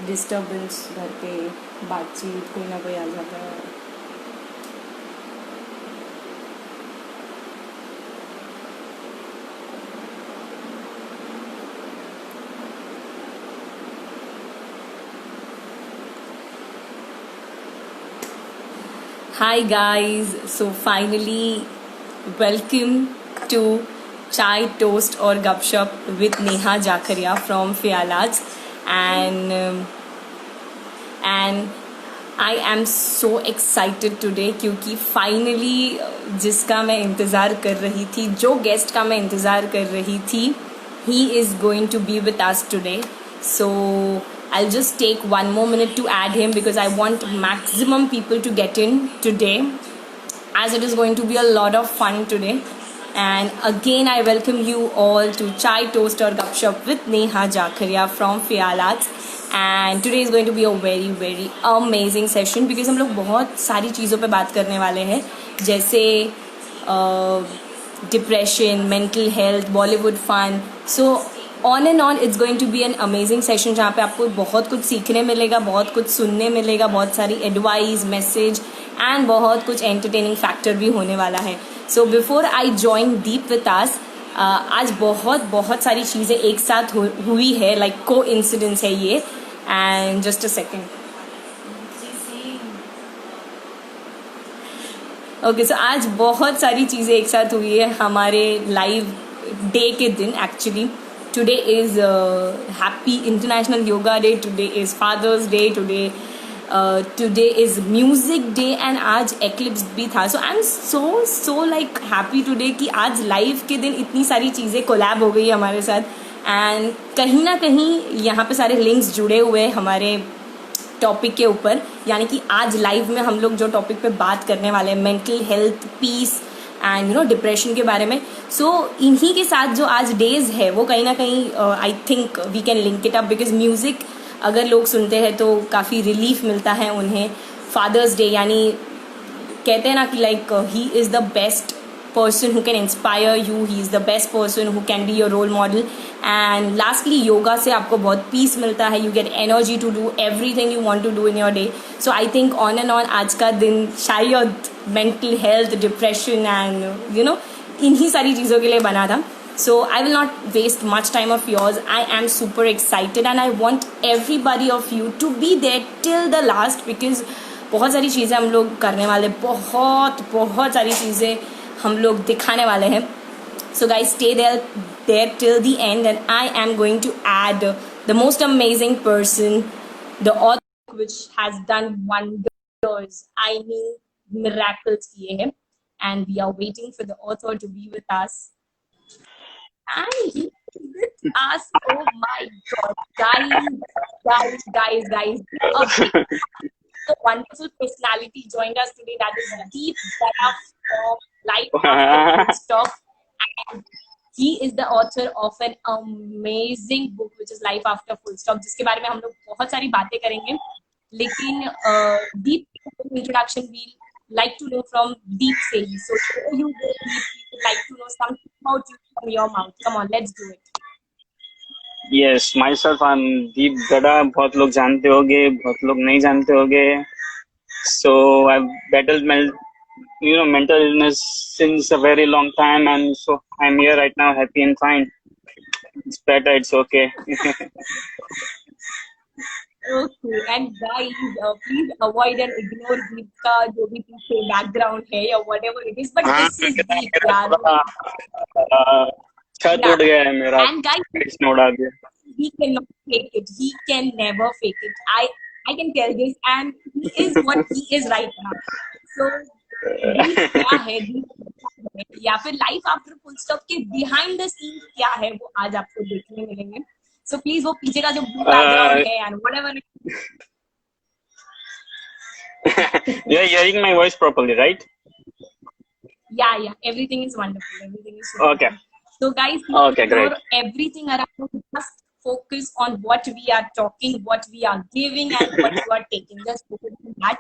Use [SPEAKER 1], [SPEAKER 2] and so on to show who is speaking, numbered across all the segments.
[SPEAKER 1] Disturbance घर पे, बातचीत, कोई ना कोई आ जाता है. Hi guys, so finally welcome to Chai Toast or Gupshup with Neha Jakaria from Fialaz, and I am so excited today क्योंकि finally जिसका मैं इंतज़ार कर रही थी, जो गेस्ट का मैं इंतज़ार कर रही थी, he is going to be with us today. So I'll just take one more minute to add him because I want maximum people to get in today, as it is going to be a lot of fun today. And again, I welcome you all to Chai Toast or Gupshup with Neha Jakaria from Fialaz. And today is going to be a very very amazing session because हम लोग बहुत सारी चीज़ों पे बात करने वाले हैं, जैसे depression, mental health, Bollywood fun. So on and on it's going to be an amazing session जहाँ पे आपको बहुत कुछ सीखने मिलेगा, बहुत कुछ सुनने मिलेगा, बहुत सारी एडवाइस, मैसेज एंड बहुत कुछ एंटरटेनिंग फैक्टर भी होने वाला है. So before I join Deep with us, आज बहुत सारी चीज़ें एक साथ हुई है, लाइक को इंसिडेंस है ये. And just a second. Okay, so आज बहुत सारी चीज़ें एक साथ हुई है हमारे लाइव डे के दिन. Actually today is happy international yoga day, today is father's day, today is music day and आज एक्लिप्स भी था. So I am so like happy today कि आज लाइव के दिन इतनी सारी चीज़ें कोलैब हो गई हमारे साथ. एंड कहीं ना कहीं यहाँ पे सारे लिंक्स जुड़े हुए हैं हमारे टॉपिक के ऊपर, यानी कि आज लाइव में हम लोग जो टॉपिक पे बात करने वाले हैं, mental health, peace and depression के बारे में. सो इन्हीं के साथ जो आज डेज है वो कहीं ना कहीं I think we can link it up because music अगर लोग सुनते हैं तो काफ़ी रिलीफ मिलता है उन्हें. फादर्स डे, यानी कहते हैं ना कि like he is the best person who can inspire you, he is the best person who can be your role model. And lastly, yoga से आपको बहुत peace मिलता है, you get energy to do everything you want to do in your day. So I think on and on आज का दिन शायद mental health, depression and इन्हीं सारी चीज़ों के लिए बना था. So I will not waste much time of yours. I am super excited and I want everybody of you to be there till the last because बहुत सारी चीज़ें हम लोग करने वाले, बहुत सारी चीज़ें हम लोग दिखाने वाले हैं. So guys stay there till the end and I am going to add the most amazing person, the author which has done wonders, I mean miracles किए हैं. And we are waiting for the author to be with us. And he is with us. Oh my God, guys, a the wonderful personality joined us today. That is Deep Dara from Life After Full Stop. And he is the author of an amazing book which is Life After Full Stop, जिसके बारे में हम लोग बहुत सारी बातें करेंगे. लेकिन Deep introduction we like to know from Deep से ही. So before you go Deep, we would like to know something about you from your mouth. Come on, let's do it.
[SPEAKER 2] Yes, myself, I'm Deep Gada. बहुत लोग जानते होंगे, बहुत लोग नहीं जानते होंगे. So I've battled mental illness since a very long time, and so I'm here right now, happy and fine. It's better, it's okay.
[SPEAKER 1] Okay, and guys, please avoid and ignore Deep का जो भी पीछे background है या whatever it is, but this is Deep, यार.
[SPEAKER 2] छत उड़ गया है मेरा.
[SPEAKER 1] And guys,
[SPEAKER 2] it's not out there.
[SPEAKER 1] He cannot fake it. He can never fake it. I can tell this, and he is what he is right now. So Deep क्या है, Deep या फिर लाइफ आफ्टर फुल स्टॉप के behind the scene क्या है वो आज आपको देखने मिलेंगे. So please वो पीछे का जो blue background है and whatever.
[SPEAKER 2] You're hearing my voice properly, right?
[SPEAKER 1] Yeah, everything is wonderful. Everything is super.
[SPEAKER 2] Okay.
[SPEAKER 1] So guys,
[SPEAKER 2] okay, great.
[SPEAKER 1] Everything around, just focus on what we are talking, what we are giving, and what you are taking. Just focus on that.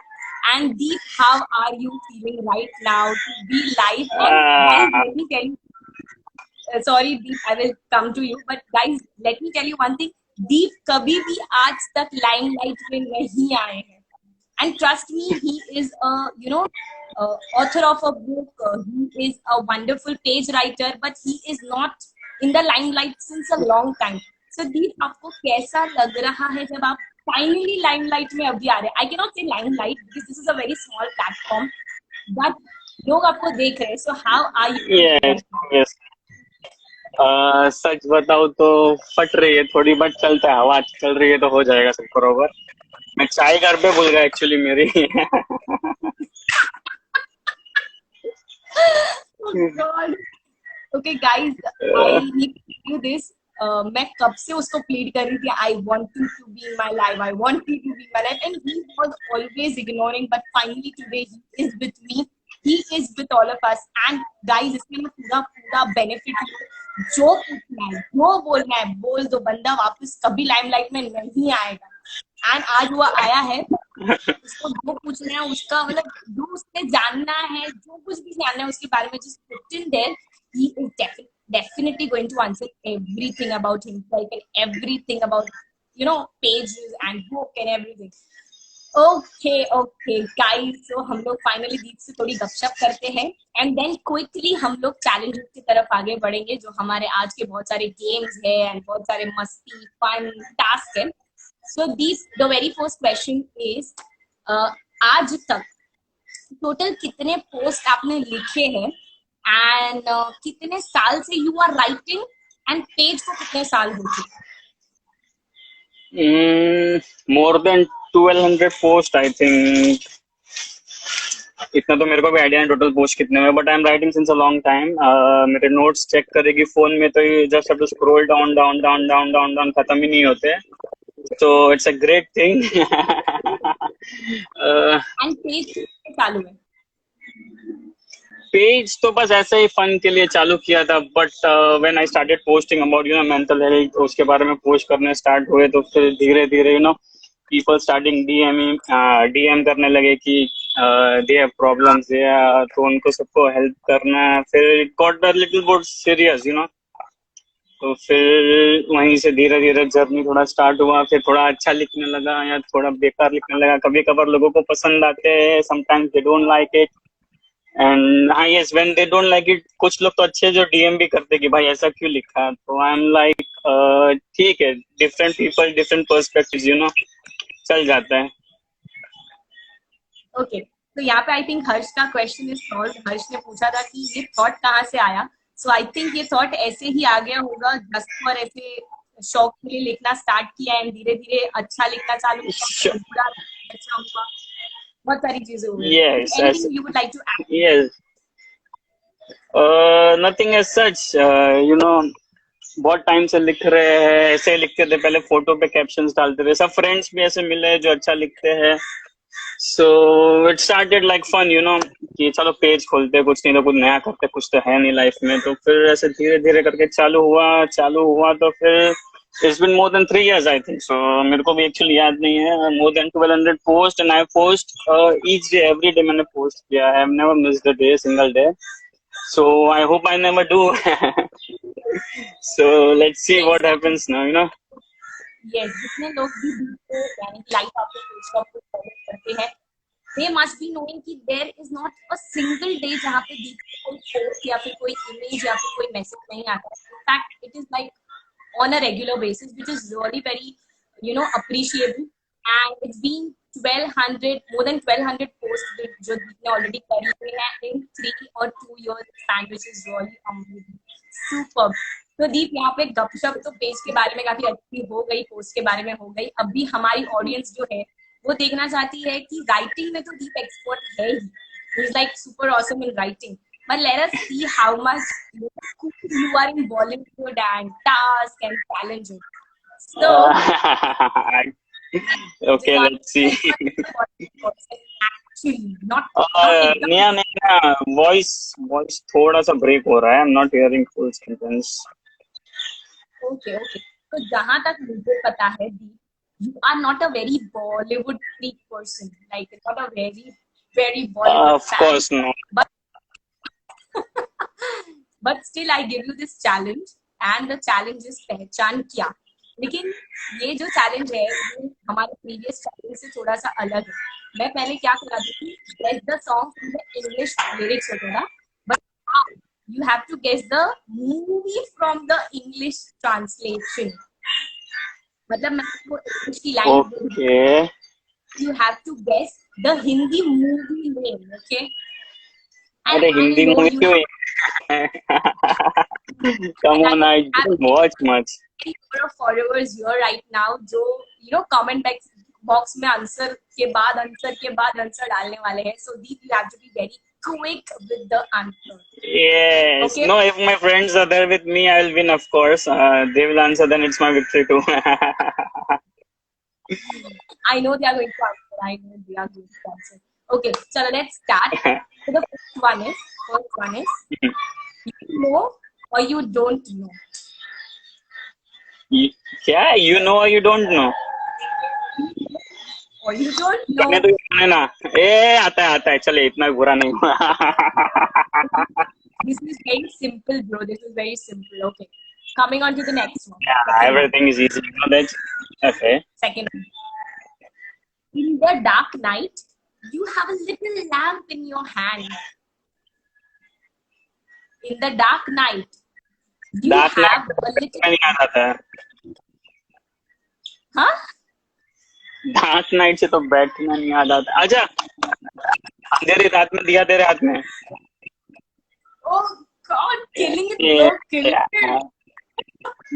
[SPEAKER 1] And Deep, how are you feeling right now to be live? And guys, let me tell you. Sorry, Deep, I will come to you. But guys, let me tell you one thing. दीप कभी भी आज तक limelight में नहीं आए हैं. And trust me, he is a, author of a book. He is a wonderful page writer, but he is not in the limelight since a long time. So Deep, आपको कैसा लग रहा है जब आप finally limelight में अभी आ रहे हैं? I cannot say limelight because this is a very small platform, but लोग आपको देख रहे हैं. So how are you feeling
[SPEAKER 2] yes,
[SPEAKER 1] right now?
[SPEAKER 2] yes. सच बताओ तो फट रही है थोड़ी, बट चलता है, हवा चल रही है तो हो जाएगा सब बरोबर. मैं चाय घर पे भूल गया एक्चुअली मेरी.
[SPEAKER 1] Oh God. Okay, guys, I need to tell you this. मैं कब से उसको प्लीड कर रही थी, I want you to be in my life, I want you to be in my life, and he was always ignoring, but finally today he is with me, he is with all of us. And guys, इसमें मैं पूरा पूरा benefit लूं. जो पूछना है, जो बोलना है बोल दो, बंदा वापस कभी लाइमलाइट में नहीं आएगा. एंड आज वो आया है, उसको जो पूछना है उसका, मतलब जो उसने जानना है, जो कुछ भी जानना है उसके बारे में, just put in there. He is definitely going to answer everything about himself and everything about, pages and book and everything. Okay, guys. So हम लोग फाइनली दीप से थोड़ी गपशप करते हैं, एंड देन क्विकली हम लोग चैलेंजेस की तरफ आगे बढ़ेंगे, जो हमारे आज के बहुत सारे गेम्स है एंड बहुत सारे मस्ती फन टास्क है. So the very first question is, आज तक टोटल कितने पोस्ट आपने लिखे हैं, एंड कितने साल से you are writing, and page को कितने साल हो चुके?
[SPEAKER 2] More than 1200 post I think. इतना तो मेरे को भी आइडिया है टोटल पोस्ट कितने में, but I am writing since a long time. मेरे नोट्स चेक करेगी फोन में तो you just have to scroll down down down down down down, खत्म ही नहीं होते. So it's a great thing.
[SPEAKER 1] And page चालू है?
[SPEAKER 2] पेज तो बस ऐसे ही फन के लिए चालू किया था, but when I started posting about mental health, उसके बारे में पोस्ट करने स्टार्ट हुए, तो फिर धीरे धीरे पीपल स्टार्टिंग डीएम करने लगे कि दे हैव प्रॉब्लम्स, तो उनको सबको हेल्प करना. फिर it got a little bit serious, तो फिर वहीं से धीरे धीरे जर्नी थोड़ा स्टार्ट हुआ. फिर थोड़ा अच्छा लिखने लगा या थोड़ा बेकार लिखने लगा. कभी कभार लोगों को पसंद आते हैं, sometimes they don't like it. And हाँ, yes, when they don't like it, कुछ लोग तो अच्छे जो डीएम भी करते कि भाई ऐसा क्यों लिखा. तो आई एम लाइक ठीक है, डिफरेंट पीपल डिफरेंट पर्सपेक्टिव्स, चल जाता है.
[SPEAKER 1] ओके, तो यहाँ पे आई थिंक हर्ष का क्वेश्चन इज सॉल्व. हर्ष ने पूछा था कि ये थॉट कहाँ से आया. सो आई थिंक ये थॉट ऐसे ही आ गया होगा, जस्ट फॉर ऐसे शौक के लिए लिखना स्टार्ट किया, एंड धीरे धीरे अच्छा लिखना चालू किया, पूरा अच्छा हुआ, बहुत सारी चीजें हुई.
[SPEAKER 2] Yes,
[SPEAKER 1] anything you would like to add?
[SPEAKER 2] yes. Nothing as such. बहुत टाइम से लिख रहे हैं, ऐसे लिखते थे पहले, फोटो पे कैप्शंस डालते थे. सब फ्रेंड्स भी ऐसे मिले जो अच्छा लिखते हैं. So it started like fun, कि चलो पेज खोलते, कुछ नहीं तो कुछ नया करते, कुछ तो है नहीं लाइफ में. तो फिर ऐसे धीरे धीरे करके चालू हुआ तो फिर it's been more than 3 years I think. So मेरे को भी एक्चुअली याद नहीं है. more than 1200 post, and I post each day, every day मैंने post किया. I have never missed a day, single day. So I hope I never do. So let's see what happens now,
[SPEAKER 1] Yes, जितने लोग भी यानी life आपके page को follow करते हैं, they must be knowing कि there is not a single day जहाँ पे दीप कोई पोस्ट या फिर कोई इमेज या फिर कोई मैसेज नहीं आता. In fact, it is like on a regular basis, which is really very, appreciable. And it's been 1200, more than 1200 posts जो दीप ने already करी हुई है in 3 or 2 years span, which is really amazing. Superb. तो दीप, यहाँ पे गपशप तो पेज के बारे में काफी अच्छी हो गई, पोस्ट के बारे में हो गई. अभी हमारी ऑडियंस जो है वो देखना चाहती है कि राइटिंग में तो दीप एक्सपर्ट है ही, he is like super awesome in writing, but let us see how much you are in Bollywood and task and challenges. So
[SPEAKER 2] okay, let's see.
[SPEAKER 1] Actually, not
[SPEAKER 2] Neha, voice थोड़ा सा break हो रहा है. I'm not hearing full sentence.
[SPEAKER 1] Okay. तो जहाँ तक मुझे पता है, you are not a very Bollywood freak person, like not a very Bollywood
[SPEAKER 2] of
[SPEAKER 1] fan.
[SPEAKER 2] course not.
[SPEAKER 1] But still I give you this challenge, and the challenge is पहचान क्या. लेकिन ये जो चैलेंज है ये हमारे प्रीवियस चैलेंज से थोड़ा सा अलग है. मैं पहले क्या कराती थी, guess the song from the English lyrics होता था, but you have to guess the movie from the English translation. मतलब मैं आपको इंग्लिश की लाइन दे दूँ,
[SPEAKER 2] Okay.
[SPEAKER 1] you have to guess the Hindi movie name, okay? And
[SPEAKER 2] अरे
[SPEAKER 1] I
[SPEAKER 2] Hindi
[SPEAKER 1] know
[SPEAKER 2] movie
[SPEAKER 1] you
[SPEAKER 2] क्यों?
[SPEAKER 1] have,
[SPEAKER 2] Come
[SPEAKER 1] and I
[SPEAKER 2] on, I
[SPEAKER 1] have
[SPEAKER 2] don't watch much.
[SPEAKER 1] a lot of followers here right now जो comment box में answer के बाद answer डालने वाले हैं. So Deep, you have to be very quick with the answer.
[SPEAKER 2] Yes.
[SPEAKER 1] Okay?
[SPEAKER 2] No, if my friends are there with me, I'll win, of course. They will answer, then it's my victory too.
[SPEAKER 1] I know they are going to answer. I know they are going to answer. Okay, so let's start. So the first one is you know or you don't know.
[SPEAKER 2] क्या? You know or you don't know?
[SPEAKER 1] Or you don't
[SPEAKER 2] करने
[SPEAKER 1] know.
[SPEAKER 2] तो ये ना. आता है. चले, इतना बुरा नहीं हुआ.
[SPEAKER 1] This is very simple, bro. This is very simple. Okay. Coming on to the next one.
[SPEAKER 2] Yeah, everything is easy. You know that. Okay.
[SPEAKER 1] Second one. In the dark night, you have a little lamp in your hand. In the dark night, you
[SPEAKER 2] Dark Knight
[SPEAKER 1] have a little.
[SPEAKER 2] नहीं याद आता है.
[SPEAKER 1] Huh?
[SPEAKER 2] Dark night से तो Batman याद आता. अच्छा, अंधेरी रात में दिया तेरे हाथ में.
[SPEAKER 1] Oh God, killing it, bro. Killing it.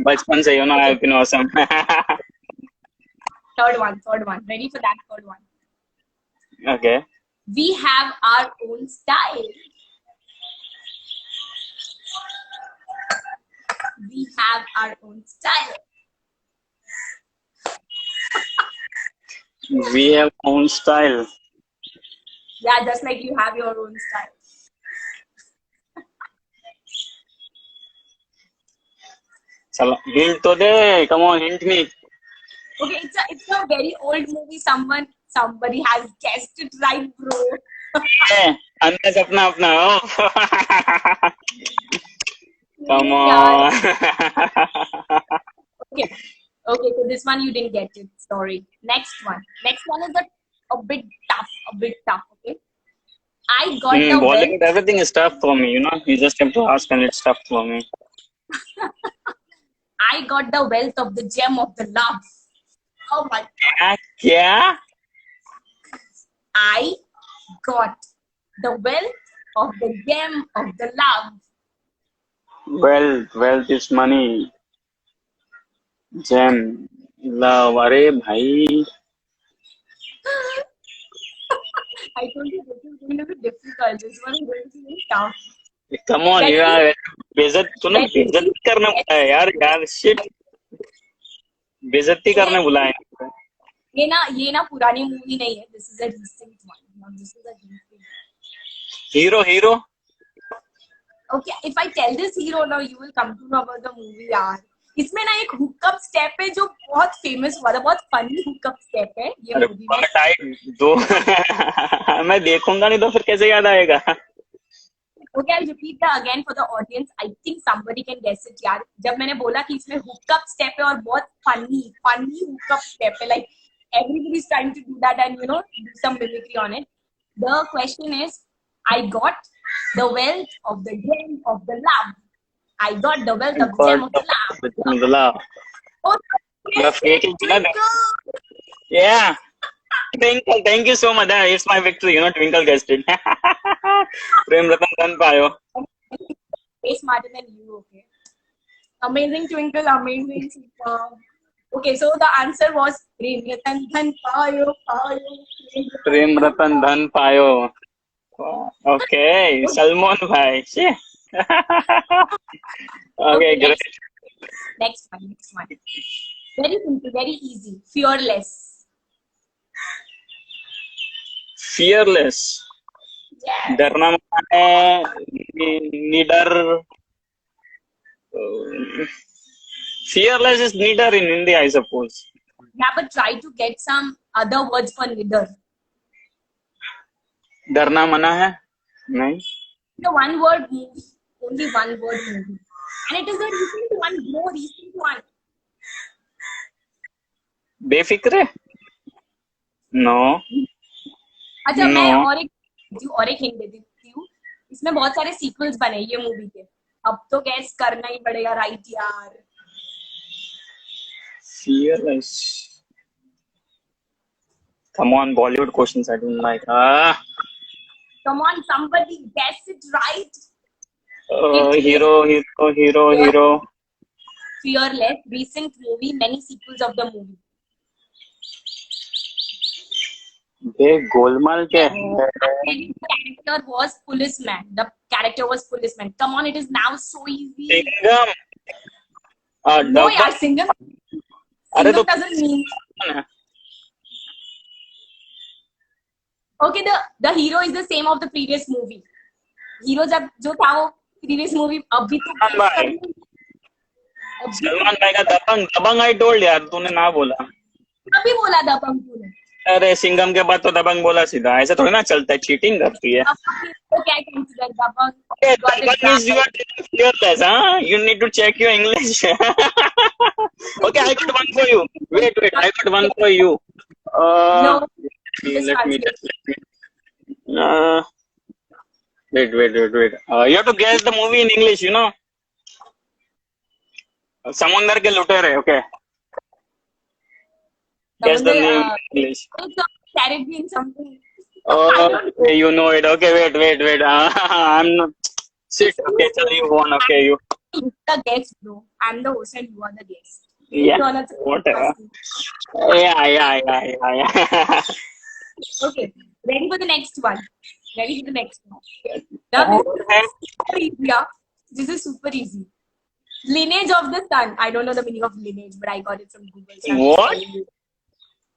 [SPEAKER 2] बचपन से I have been awesome.
[SPEAKER 1] Third one. Ready for that third one?
[SPEAKER 2] Okay.
[SPEAKER 1] We have our own style. We have our own style.
[SPEAKER 2] We have own style.
[SPEAKER 1] Yeah, just like you have your own style.
[SPEAKER 2] चलो hint तो दे. Come on, hint me.
[SPEAKER 1] Okay, it's a very old movie. Somebody has guessed it right, bro.
[SPEAKER 2] अंदाज अपना अपना हो. Come
[SPEAKER 1] Yeah.
[SPEAKER 2] on.
[SPEAKER 1] Okay, so this one you didn't get it. Sorry. Next one is a bit tough. Okay. I got the
[SPEAKER 2] Bollywood,
[SPEAKER 1] wealth.
[SPEAKER 2] everything is tough for me. You just have to ask, and it's tough for me.
[SPEAKER 1] I got the wealth of the gem of the love. Oh my God.
[SPEAKER 2] क्या?
[SPEAKER 1] I got the wealth of the gem of the love.
[SPEAKER 2] Wealth is money. Gem, love. अरे भाई.
[SPEAKER 1] I told you this is going to be difficult. This one is going to be very tough.
[SPEAKER 2] Come on, you are बेइज्जत करने बुलाया यार shit. बेइज्जती करने बुलाया.
[SPEAKER 1] ये ना पुरानी मूवी नहीं है. This is a recent one. Now this is a recent one.
[SPEAKER 2] Hero.
[SPEAKER 1] Okay, if I tell this hero now, you will come to know about the movie यार. इसमें ना एक हुकअप स्टेप है जो बहुत फेमस हुआ था. बहुत फनी हुकअप स्टेप है ये मूवी में.
[SPEAKER 2] दो. मैं देखूंगा नहीं तो फिर कैसे याद आएगा.
[SPEAKER 1] Okay, I'll repeat that again for the audience. I think somebody can guess it यार. जब मैंने बोला कि इसमें हुकअप स्टेप है और बहुत फनी हुकअप स्टेप है, like everybody is trying to do that and do some mimicry on it. The question is, I got the wealth of the gem of the love. I got the wealth of the gem of the love. Oh,
[SPEAKER 2] yeah. Twinkle, thank you so much. It's my victory. Twinkle guessed it. Prem Ratan Dhan Payo.
[SPEAKER 1] Way smarter than you, okay? Amazing, Twinkle, amazing. Okay, so the answer was Prem Ratan Dhan Payo.
[SPEAKER 2] Prem Ratan Dhan Payo. Okay, Salman bhai. Okay, great.
[SPEAKER 1] Next one. Very simple, very easy.
[SPEAKER 2] Fearless.
[SPEAKER 1] Yes.
[SPEAKER 2] डरना है. निडर. Fearless is niddar in Hindi, I suppose.
[SPEAKER 1] Yeah, but try to get some other words for niddar.
[SPEAKER 2] डरना मना है? नहीं.
[SPEAKER 1] The one word movie. Only one word movie. And it is a recent one, more recent one.
[SPEAKER 2] Befikre? No
[SPEAKER 1] अच्छा,
[SPEAKER 2] no.
[SPEAKER 1] मैं और एक hint दे देती हूँ। इसमें बहुत सारे सीक्वल्स बने ये मूवी के। अब तो गैस करना ही पड़ेगा, राइट यार?
[SPEAKER 2] Fearless. Come on, Bollywood questions I don't like. Ah,
[SPEAKER 1] Come on, somebody guess it right. It is
[SPEAKER 2] hero.
[SPEAKER 1] Fearless, recent movie, many sequels of the movie.
[SPEAKER 2] बे गोलमाल क्या
[SPEAKER 1] Oh,
[SPEAKER 2] है?
[SPEAKER 1] actually, the character was policeman. The character was policeman. Come on, it is now so easy.
[SPEAKER 2] Singham.
[SPEAKER 1] No,
[SPEAKER 2] Dabangg.
[SPEAKER 1] yaar, Singham.
[SPEAKER 2] अरे तो
[SPEAKER 1] Singham doesn't mean. Okay, the hero is the same of the previous movie. Hero जब जो था वो previous movie, अभी तो
[SPEAKER 2] Salman
[SPEAKER 1] guess
[SPEAKER 2] भाई।
[SPEAKER 1] करनी। अभी तो
[SPEAKER 2] सलमान भाई का दबंग दबंग आई टोल्ड यार, तूने ना बोला।
[SPEAKER 1] अभी बोला था पंकु ने।
[SPEAKER 2] अरे सिंघम के बाद तो दबंग बोला सीधा, ऐसा थोड़ी ना चलता है, चीटिंग करती है।
[SPEAKER 1] दबंग को क्या consider? Dabangg
[SPEAKER 2] Okay,
[SPEAKER 1] got it
[SPEAKER 2] Dabangg is you
[SPEAKER 1] right.
[SPEAKER 2] are fearless, huh? You need to check your English. Okay, I got one for you. Wait, I got one for you.
[SPEAKER 1] No,
[SPEAKER 2] Uh,
[SPEAKER 1] just
[SPEAKER 2] let me
[SPEAKER 1] translate.
[SPEAKER 2] just let me. Wait. You have to guess the movie in English. You know, समुंदर के लुटेरे. Okay, guess the name in English.
[SPEAKER 1] Caribbean something. I
[SPEAKER 2] Oh,
[SPEAKER 1] don't know.
[SPEAKER 2] okay, you know it. Okay, wait. I'm not. Shit. Okay, so you won. Okay, you.
[SPEAKER 1] You the guest, bro. I'm the host and you are the guest.
[SPEAKER 2] Yeah.
[SPEAKER 1] You wanna
[SPEAKER 2] Whatever. Yeah.
[SPEAKER 1] Okay, ready for the next one. Ready for the next one. Now
[SPEAKER 2] कौन
[SPEAKER 1] this
[SPEAKER 2] है?
[SPEAKER 1] is super easy. Yeah? This is super easy. Lineage of the sun. I don't know the meaning of lineage, but I got it from Google. So I'm just
[SPEAKER 2] What?
[SPEAKER 1] telling you.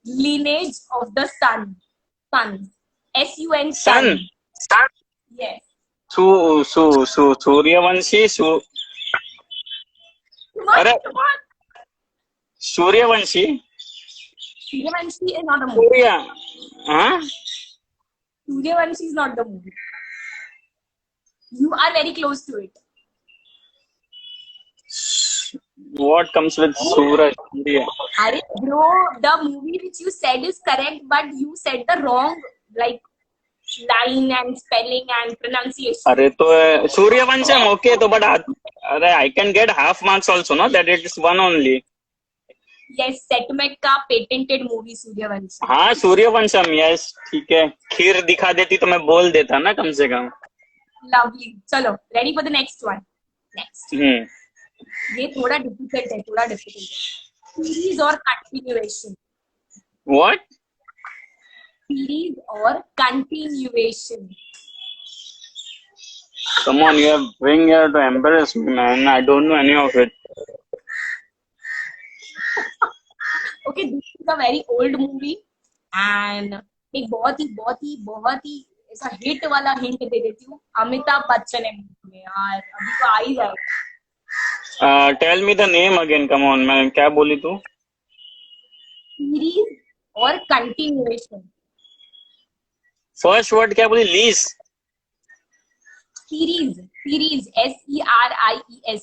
[SPEAKER 1] Lineage of the sun. Sun. SUN
[SPEAKER 2] Sun.
[SPEAKER 1] sun. Yes.
[SPEAKER 2] Suryavanshi अरे
[SPEAKER 1] Come on.
[SPEAKER 2] Suryavanshi
[SPEAKER 1] Suryavanshi is not a movie.
[SPEAKER 2] सूर्य हाँ
[SPEAKER 1] Suryavanshi is not the movie. You are very close to it.
[SPEAKER 2] what comes with Suraj Surya
[SPEAKER 1] Arey, bro, the movie which you said is correct, but you said the wrong like line and spelling and pronunciation.
[SPEAKER 2] अरे तो Sooryavansham okay तो but अरे I can get half marks also know that it is one only
[SPEAKER 1] Yes, Setmek का patented movie Suryavanshi.
[SPEAKER 2] हाँ Sooryavansham yes ठीक है खीर दिखा देती तो मैं बोल देता ना कम से कम
[SPEAKER 1] Lovely. चलो, ready for the next one. Next. ये थोड़ा difficult है. Series or continuation.
[SPEAKER 2] what
[SPEAKER 1] Series or continuation.
[SPEAKER 2] come on you have bring here to embarrass me man I don't know any of it
[SPEAKER 1] Okay, this is a very old movie and एक बहुत ही ऐसा hit वाला hint दे देती हूँ. अमिताभ बच्चन है movie में यार. अभी तो आ ही जाएगा.
[SPEAKER 2] Tell me the name again come on मैं क्या बोली तू
[SPEAKER 1] Series or continuation.
[SPEAKER 2] First word क्या बोली लीज
[SPEAKER 1] Series. SERIES.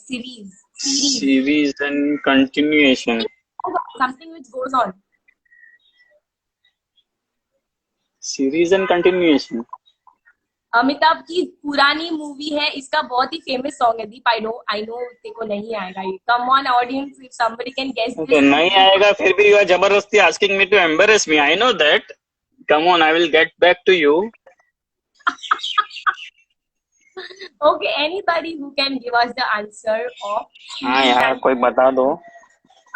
[SPEAKER 1] Series.
[SPEAKER 2] series and continuation
[SPEAKER 1] Something which goes on.
[SPEAKER 2] series and continuation
[SPEAKER 1] Amitabh की पुरानी मूवी है. इसका बहुत ही फेमस सॉन्ग है. दीप आई नो तेरे को नहीं आएगा ये. Come on audience, if somebody can guess
[SPEAKER 2] तो
[SPEAKER 1] this.
[SPEAKER 2] नहीं आएगा फिर भी यू आर जबरदस्ती asking me to embarrass me I know that come on I will get back to you
[SPEAKER 1] Okay, anybody who can give us the answer of
[SPEAKER 2] हाँ यार कोई बता दो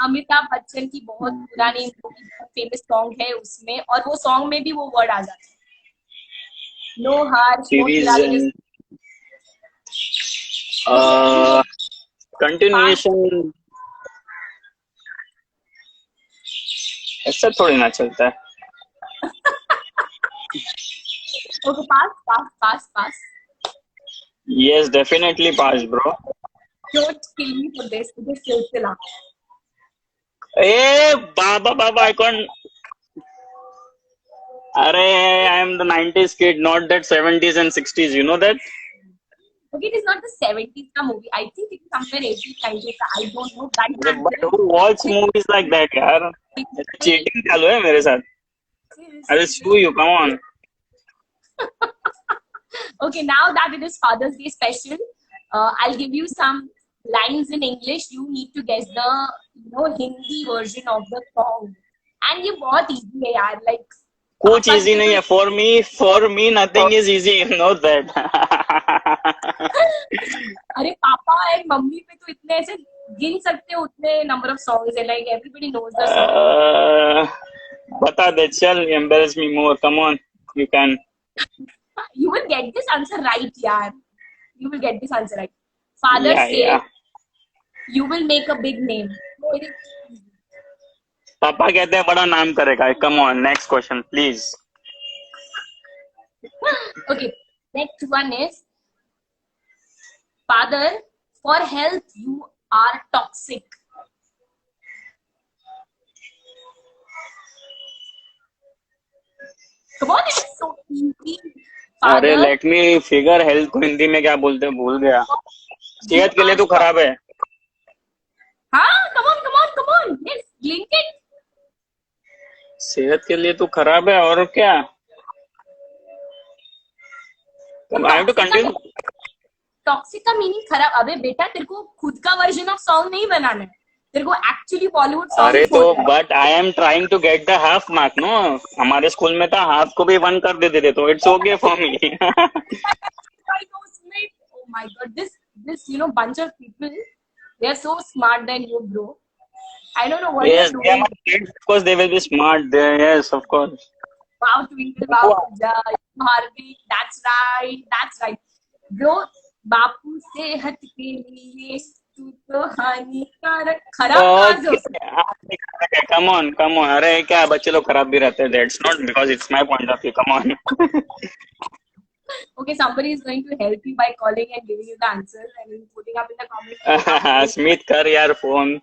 [SPEAKER 1] अमिताभ बच्चन की बहुत पुरानी मूवी, बहुत फेमस सॉन्ग है उसमें, और वो सॉन्ग में भी वो वर्ड आ जाता है. नो हार
[SPEAKER 2] सीरीज कंटिन्यूएशन ऐसा थोड़ी ना चलता है
[SPEAKER 1] okay, pass.
[SPEAKER 2] yes definitely pass bro
[SPEAKER 1] Don't kill me for this. It is सिलसिला.
[SPEAKER 2] ए बाबा I can't अरे I am the 90s kid not that 70s and 60s you know that
[SPEAKER 1] Okay, it is not the 70s का movie. I think it is somewhere 80s, 90s. I don't know. That
[SPEAKER 2] But who watch movies like that, यार? Cheating चालू है मेरे साथ. I will sue you. Come on.
[SPEAKER 1] Okay, now that it is Father's Day special, I'll give you some lines in English. You need to guess the Hindi version of the song. And ये बहुत easy है यार. Like
[SPEAKER 2] कुछ easy नहीं है. For me, nothing is easy. You know that.
[SPEAKER 1] अरे पापा और मम्मी पे तो इतने ऐसे गिन सकते हो उतने नंबर ऑफ सॉन्ग्स है. Like everybody knows the song.
[SPEAKER 2] बता दे चल. Embarrass me more. Come on. You can.
[SPEAKER 1] You will get this answer right, yaar. You will get this answer right. Father said, you will make a big name.
[SPEAKER 2] पापा कहते हैं बड़ा नाम करेगा. Come on, next question, please.
[SPEAKER 1] Okay, next one is, Father, for health you are toxic. Come on, it's so easy.
[SPEAKER 2] अरे let me figure. Health को हिंदी में क्या बोलते हैं भूल गया. सेहत के लिए तो खराब है.
[SPEAKER 1] हाँ, come on. Yes, link it.
[SPEAKER 2] सेहत के लिए तो खराब है और क्या. I have to continue.
[SPEAKER 1] Toxic का मीनिंग खराब. अबे बेटा तेरे को खुद का वर्जन ऑफ सॉन्ग नहीं बनाना है. तेरे को एक्चुअली बॉलीवुड सॉन्ग.
[SPEAKER 2] अरे तो but I am trying to get the half mark. No, हमारे स्कूल में था हाफ को भी 1 कर देते थे तो it's okay for me.
[SPEAKER 1] Oh my god, this bunch of people, they are so smart than you, bro. I don't know what
[SPEAKER 2] yes,
[SPEAKER 1] you're doing.
[SPEAKER 2] Kids, of course they will be smart there. Yes, of course.
[SPEAKER 1] Wow, Twinkle, wow, Hardik, that's right. Bro, बापू सेहत के लिए तू तो हानिकारक. खराब
[SPEAKER 2] come on. अरे क्या बच्चे लोग खराब भी रहते हैं. That's not because it's my point of view. Come on.
[SPEAKER 1] Okay, somebody is going to help you by calling and giving you the answers and putting up in the comments.
[SPEAKER 2] Smith कर यार phone.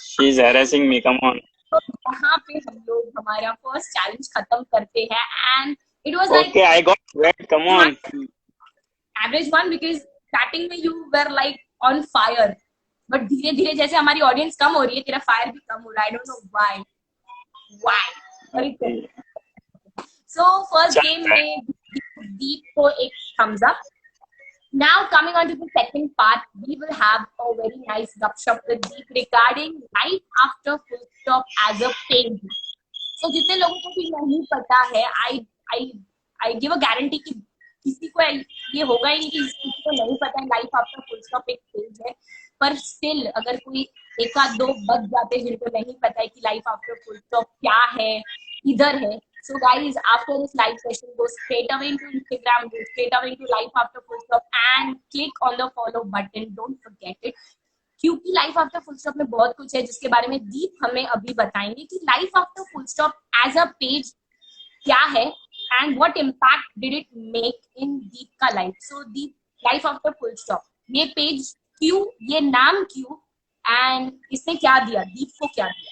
[SPEAKER 2] She's harassing me. Come on.
[SPEAKER 1] तो यहाँ पे हम लोग हमारा first challenge खत्म करते हैं and it was like.
[SPEAKER 2] Okay, I got wet. Come on.
[SPEAKER 1] Average one because starting में you were like on fire, but धीरे धीरे जैसे हमारी ऑडियंस कम हो रही है तेरा फायर भी कम हो रहा है. I don't know why. So first game में Deep को एक thumbs up. Now coming on to the second part, we will have a very nice gupshup with Deep regarding life after full stop as a page. So जितने लोगों को भी नहीं पता है, I give a guarantee कि किसी को ये होगा ही नहीं कि किसी को नहीं पता है लाइफ आफ्टर फुल स्टॉप एक पेज है. पर स्टिल अगर कोई एक आध दो बच जाते हैं जिनको नहीं पता है कि लाइफ आफ्टर फुल स्टॉप क्या है, इधर है. So guys, after this live session, go straight away into Instagram, go straight away into Life After Full Stop and click on the follow button. Don't forget it. क्योंकि life after full stop में बहुत कुछ है जिसके बारे में दीप हमें अभी बताएंगे कि life after full stop as a page क्या है and what impact did it make in दीप का लाइफ. So दीप, लाइफ आफ्टर फुल स्टॉप, ये पेज क्यों, ये नाम क्यों, and इसने क्या दिया, दीप को क्या दिया.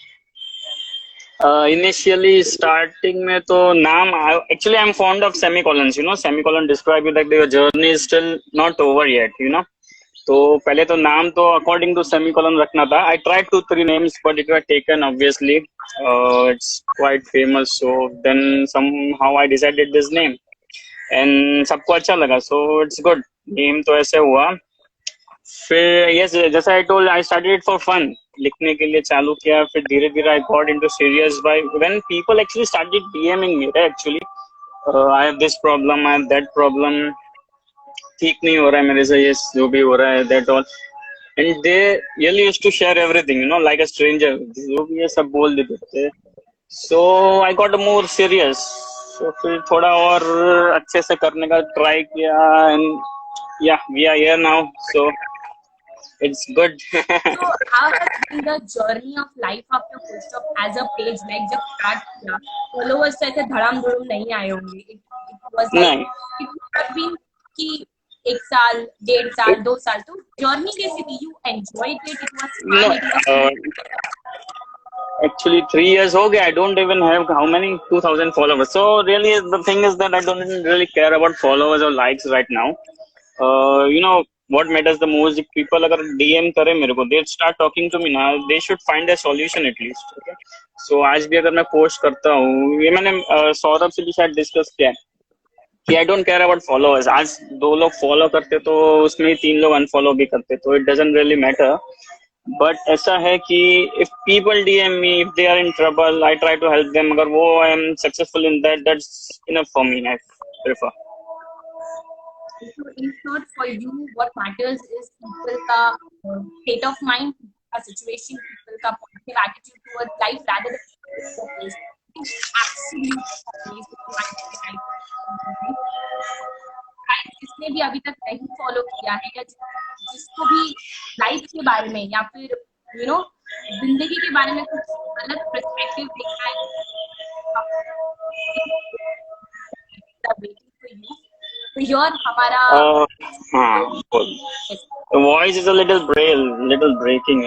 [SPEAKER 2] Initially starting में तो नाम, actually I'm fond of semicolons. Semicolon describe you that your journey is still not over yet. तो पहले तो नाम तो according to semicolon रखना था. I tried 2-3 names but it was taken obviously. It's quite famous, so then somehow I decided this name and सबको अच्छा लगा, so it's good. Name तो ऐसे हुआ. फिर yes, जैसा I told, I started it for fun. लिखने के लिए चालू किया, फिर धीरे धीरे I got into serious by when people actually started DMing me. Actually, I have this problem, I have that problem. ठीक नहीं हो रहा है मेरे से ये जो भी हो रहा है, that all. And they really used to share everything, like a stranger. जो भी ये सब बोल देते थे. So I got more serious. So फिर थोड़ा और अच्छे से करने का try किया and yeah, we are here now. So it's good.
[SPEAKER 1] So how has been the journey of life after full stop as a page? Like जब start किया, followers तो ऐसे धड़ाम धड़ूम नहीं आए होंगे. It was like it has been कि 1 साल, 1.5 साल, 2 साल. तो journey कैसी थी? You enjoyed it? It was fun?
[SPEAKER 2] Actually 3 years हो गया. I don't even have how many 2,000 followers. So really the thing is that I don't really care about followers or likes right now. you know what matters the most, if people अगर DM करे मेरे को, they start talking to me ना, they should find a solution at least. Okay? So आज भी अगर मैं post करता हूँ, ये मैंने सौरभ से भी शायद डिस्कस किया है कि I don't care about followers. आज 2 लोग फॉलो करते तो उसमें ही 3 लोग अनफॉलो भी करते, तो it doesn't really matter. But ऐसा है कि if people DM me, if they are in trouble, I try to help them. अगर वो I am successful in that, that's enough for me. I prefer.
[SPEAKER 1] So in short, for you, what matters is people का state of mind, का situation, people का positive attitude towards life rather than focus. Absolutely. जिसने भी अभी तक नहीं follow किया है या जिसको भी लाइफ के बारे में या फिर जिंदगी के बारे में कुछ अलग पर्सपेक्टिव देखना है, तो योर हमारा
[SPEAKER 2] the voice is a little breaking,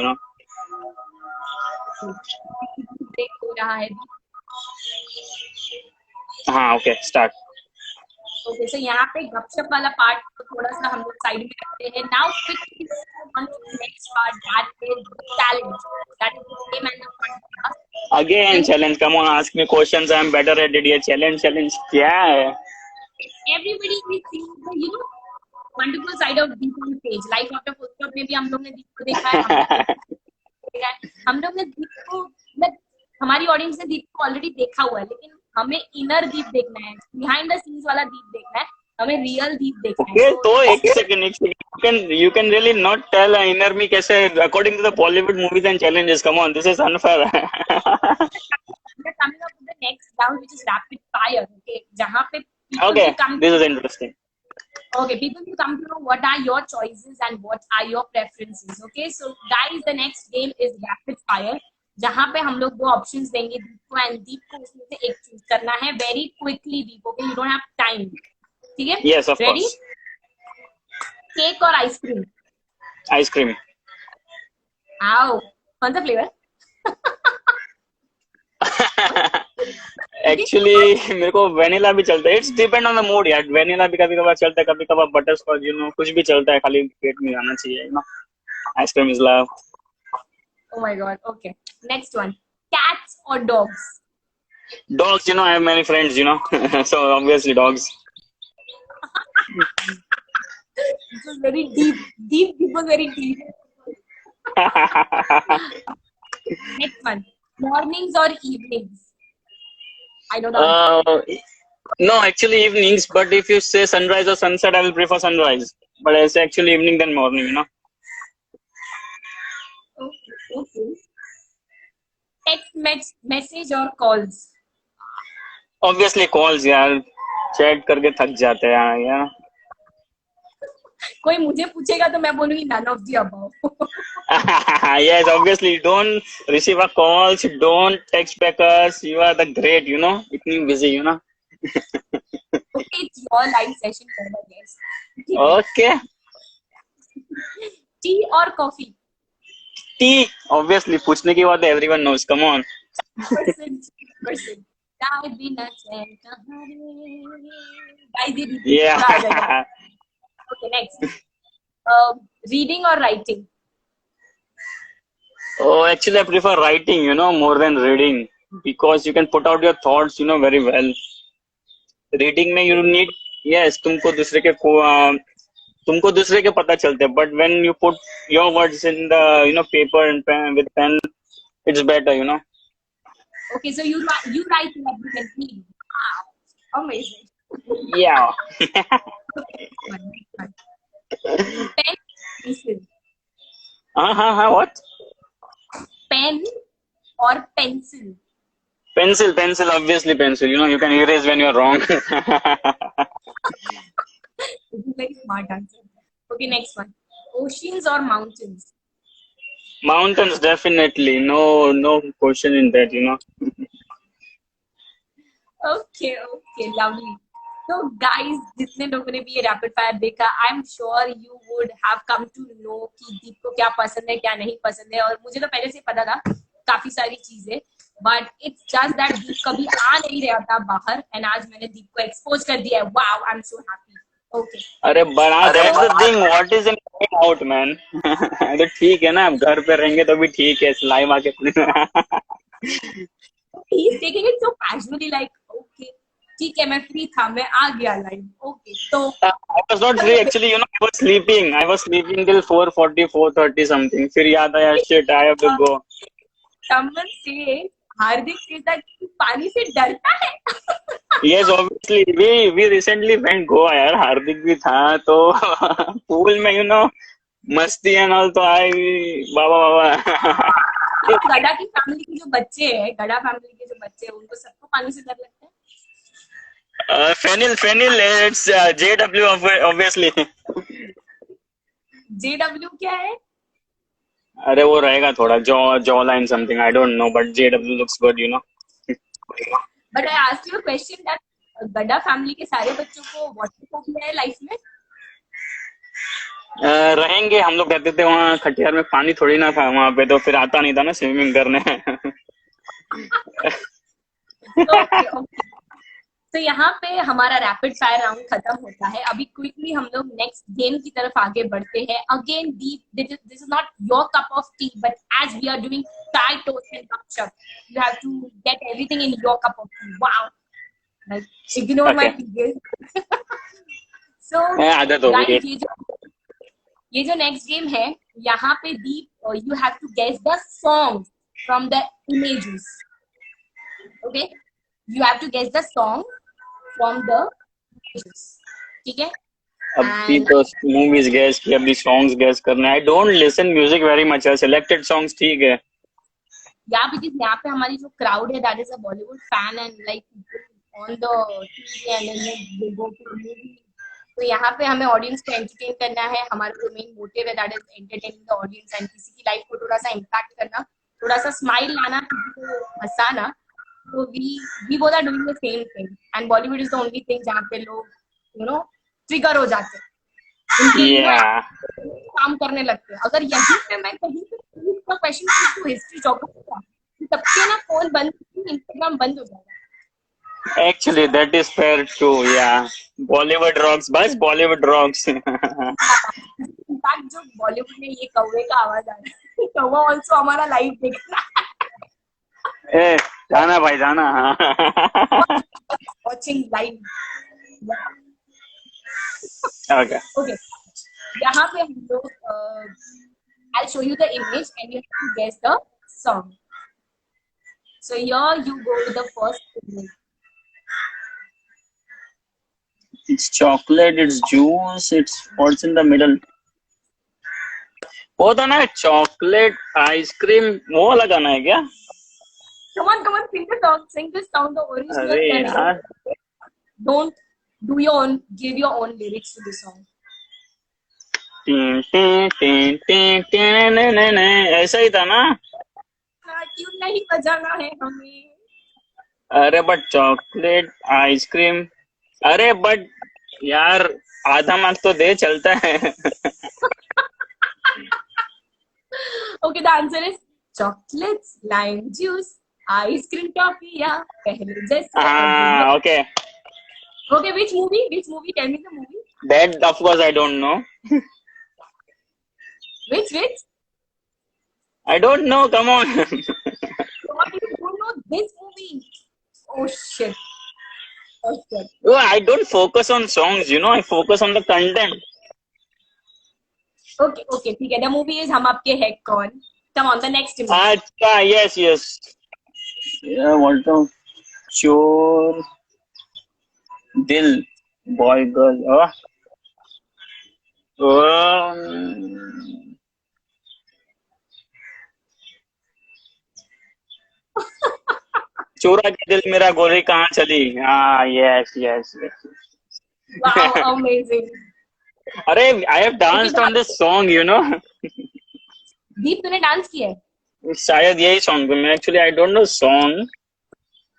[SPEAKER 1] break हो रहा है.
[SPEAKER 2] हाँ, ओके, स्टार्ट.
[SPEAKER 1] ओके, सो यहाँ पे गपशप वाला पार्ट तो थोड़ा सा हम लोग साइड में रखते हैं. Now quickly on to the next part, that is challenge. That is the same and the fun.
[SPEAKER 2] Again challenge, come on, ask me questions, I am better at it. ये challenge क्या है?
[SPEAKER 1] Everybody is seeing the wonderful side of Deep on stage. Life after full stop में भी हम लोग ने दीप को देखा है. हम लोग ने दीप को, हमारी ऑडियंस ने दीप को ऑलरेडी देखा हुआ है, लेकिन हमें इनर दीप देखना है, बिहाइंड द सीन्स वाला दीप देखना है, हमें रियल दीप देखना है.
[SPEAKER 2] तो एक second, you can really not tell inner me कैसे according to the Bollywood movies and challenges. Come on, this is unfair.
[SPEAKER 1] We're coming up with the next round, which is rapid fire. Okay, जहाँ पे
[SPEAKER 2] okay, this is interesting.
[SPEAKER 1] Okay, people will come to know what are your choices and what are your preferences. Okay, so guys, the next game is rapid fire, जहाँ पे हम लोग 2 options देंगे दीप को, and दीप को उसमें से एक चूज करना है very quickly. Deep, okay, you don't have time. ठीक है?
[SPEAKER 2] Yes, of
[SPEAKER 1] Ready?
[SPEAKER 2] course.
[SPEAKER 1] Cake और आइसक्रीम?
[SPEAKER 2] आइसक्रीम.
[SPEAKER 1] आओ, कौन सा फ्लेवर?
[SPEAKER 2] एक्चुअली मेरे को वेनिला भी चलता है. It's depend on the mood यार. वेनिला भी कभी कभार चलता है, कभी कभार बटर स्कॉच, कुछ भी चलता है, खाली पेट में आना चाहिए. Ice cream is love.
[SPEAKER 1] Oh my god. Okay, next one, cats or dogs?
[SPEAKER 2] Dogs, I have many friends, so obviously dogs.
[SPEAKER 1] This was very deep was very deep. Next one, mornings or evenings? I know that.
[SPEAKER 2] No, actually evenings, but if you say sunrise or sunset, I will prefer sunrise. But I say actually evening than morning,
[SPEAKER 1] Okay. Text message or calls?
[SPEAKER 2] Obviously calls, यार. Chat करके थक जाते हैं यार.
[SPEAKER 1] कोई मुझे पूछेगा तो मैं बोलूंगी none of the above.
[SPEAKER 2] Yes, obviously, don't receive a calls, don't text back us. You are the great, इतनी busy,
[SPEAKER 1] Okay, it's your live session for the guest.
[SPEAKER 2] Okay.
[SPEAKER 1] Tea or coffee?
[SPEAKER 2] Tea, obviously, पूछने की बात है, everyone knows. Come on.
[SPEAKER 1] Person.
[SPEAKER 2] Yeah.
[SPEAKER 1] Okay, next. Reading or writing?
[SPEAKER 2] Oh, actually, I prefer writing, more than reading, because you can put out your thoughts, very well. Reading में you need, yes, तुमको दूसरे के पता चलते हैं, but when you put your words in the, paper and pen, with pen, it's better,
[SPEAKER 1] Okay, so you write what you can read. Wow, amazing.
[SPEAKER 2] Yeah.
[SPEAKER 1] Pen, pencil.
[SPEAKER 2] What?
[SPEAKER 1] Pen or pencil?
[SPEAKER 2] Pencil, obviously pencil. You can erase when you're wrong.
[SPEAKER 1] This is very smart answer. Okay, next one. Oceans or mountains?
[SPEAKER 2] Mountains, definitely. No question in that,
[SPEAKER 1] Okay, lovely. So guys, जितने लोगों ने भी ये rapid fire देखा, I am sure you would have come to know कि दीप को क्या पसंद है, क्या नहीं पसंद है. और मुझे तो पहले से पता था काफी सारी चीजें, बट इट्स जस्ट दैट दीप कभी आ नहीं रहा था बाहर, एंड आज मैंने दीप को एक्सपोज कर दिया है. Wow, I am so happy. Okay.
[SPEAKER 2] अरे बड़ा that's the thing, what is in out man. तो ठीक है ना, अब घर पे रहेंगे तो भी ठीक है, लाइव आके
[SPEAKER 1] He's taking it so casually, like, okay, ठीक है, मैं फ्री था, मैं आ गया लाइव, ओके, तो
[SPEAKER 2] I was not free actually, you know, I was sleeping. I was sleeping till 4:40, 4:30 something. फिर याद आया, shit, I have to go.
[SPEAKER 1] someone say Hardik says that पानी से डरता है.
[SPEAKER 2] Yes, obviously, we recently went Goa यार, हार्दिक भी था तो पूल में, you know, मस्ती एंड ऑल, तो आई बाबा बाबा।
[SPEAKER 1] गड़ा की फैमिली के जो बच्चे हैं, गड़ा फैमिली के जो बच्चे हैं, उनको सबको पानी से डर लगता है.
[SPEAKER 2] Fenil it's JW obviously।
[SPEAKER 1] JW क्या है?
[SPEAKER 2] अरे वो रहेगा थोड़ा jaw line something, I don't know, but JW looks good, you know.
[SPEAKER 1] But I ask you a question that Gada family के सारे बच्चों को वाटर फोबिया है लाइफ में.
[SPEAKER 2] रहेंगे, हम लोग रहते थे वहाँ खटियार में, पानी थोड़ी ना था वहां पे, तो फिर आता नहीं था ना स्विमिंग करने।
[SPEAKER 1] Okay okay. तो यहाँ पे हमारा रैपिड फायर राउंड खत्म होता है. अभी क्विकली हम लोग नेक्स्ट गेम की तरफ आगे बढ़ते हैं. Again Deep, this is not your cup of tea, but as we are doing chai toast and gupshup, you have to get everything in your cup of tea. Wow, like ignore my
[SPEAKER 2] Okay.
[SPEAKER 1] tea. So
[SPEAKER 2] आदत हो गई।
[SPEAKER 1] guys, ये जो next game है, यहाँ पे Deep, you have to guess the song from the images. Okay, you have to guess the song from the images. ठीक है.
[SPEAKER 2] अभी तो मूवीज गैस की, अभी सॉन्ग्स गैस करने। I don't listen music very much, selected songs ठीक है।
[SPEAKER 1] या बिकॉज यहाँ पे हमारी जो क्राउड है, that is a Bollywood fan, and like on the TV and they go to movie. तो यहाँ पे हमें ऑडियंस को एंटरटेन करना है. हमारा जो मेन मोटिव है, that is entertaining the audience and किसी की लाइफ को थोड़ा सा इम्पैक्ट करना, थोड़ा सा स्माइल लाना, किसी को हंसाना. तो we both are doing the same thing, and Bollywood is the only thing जहाँ पे लोग ट्रिगर हो जाते हैं, उनके काम करने लगते हैं. अगर यहीं पे मैं कहीं पे का क्वेश्चन पूछूं हिस्ट्री जोग्राफी का, सबके ना फोन बंद, इंस्टाग्राम बंद हो जाएगा.
[SPEAKER 2] Actually, that is fair too. Yeah, Bollywood rocks, बस Bollywood rocks।
[SPEAKER 1] इनफैक्ट जो बॉलीवुड में ये कौवे का आवाज आ रहा है, कौवा ऑल्सो हमारा लाइव देख रहा है.
[SPEAKER 2] ए जाना भाई जाना।
[SPEAKER 1] Watching live.
[SPEAKER 2] Okay.
[SPEAKER 1] ओके, यहाँ पे हम लोग, I'll show you the image and you have to guess the song. So here you go with the first image.
[SPEAKER 2] It's chocolate, it's juice, it's what's in the middle? वो था ना chocolate ice cream, वो वाला गाना है क्या?
[SPEAKER 1] Come on, sing this song, the original.
[SPEAKER 2] अरे यार,
[SPEAKER 1] Don't do your own, give your own lyrics to the song.
[SPEAKER 2] Tin tin tin tin tin, ऐसा ही था ना?
[SPEAKER 1] क्यों नहीं बजाना है हमें?
[SPEAKER 2] अरे बट चॉकलेट आइसक्रीम, अरे बट यार आधा मार्क तो दे, चलता है।
[SPEAKER 1] Okay, the answer is chocolates, lime juice, ice cream toffee. Yeah, पहले जैसे.
[SPEAKER 2] Okay.
[SPEAKER 1] Okay, which movie? Tell me the movie.
[SPEAKER 2] That of course I don't know.
[SPEAKER 1] Which?
[SPEAKER 2] I don't know. Come on.
[SPEAKER 1] What, you don't know this movie? Oh shit.
[SPEAKER 2] Oh, I don't focus on songs, you know. I focus on the content.
[SPEAKER 1] Okay, ठीक है. The movie is हम आपके है कौन. Come on, the next movie.
[SPEAKER 2] अच्छा, yes. Yeah, what the चोर दिल, boy girl. चोरा के दिल मेरा गोली कहाँ चली? Yes.
[SPEAKER 1] Wow, amazing.
[SPEAKER 2] अरे I have danced on this song, you know.
[SPEAKER 1] दीप, तूने डांस किया है?
[SPEAKER 2] शायद यही सॉन्ग में, actually I don't no song.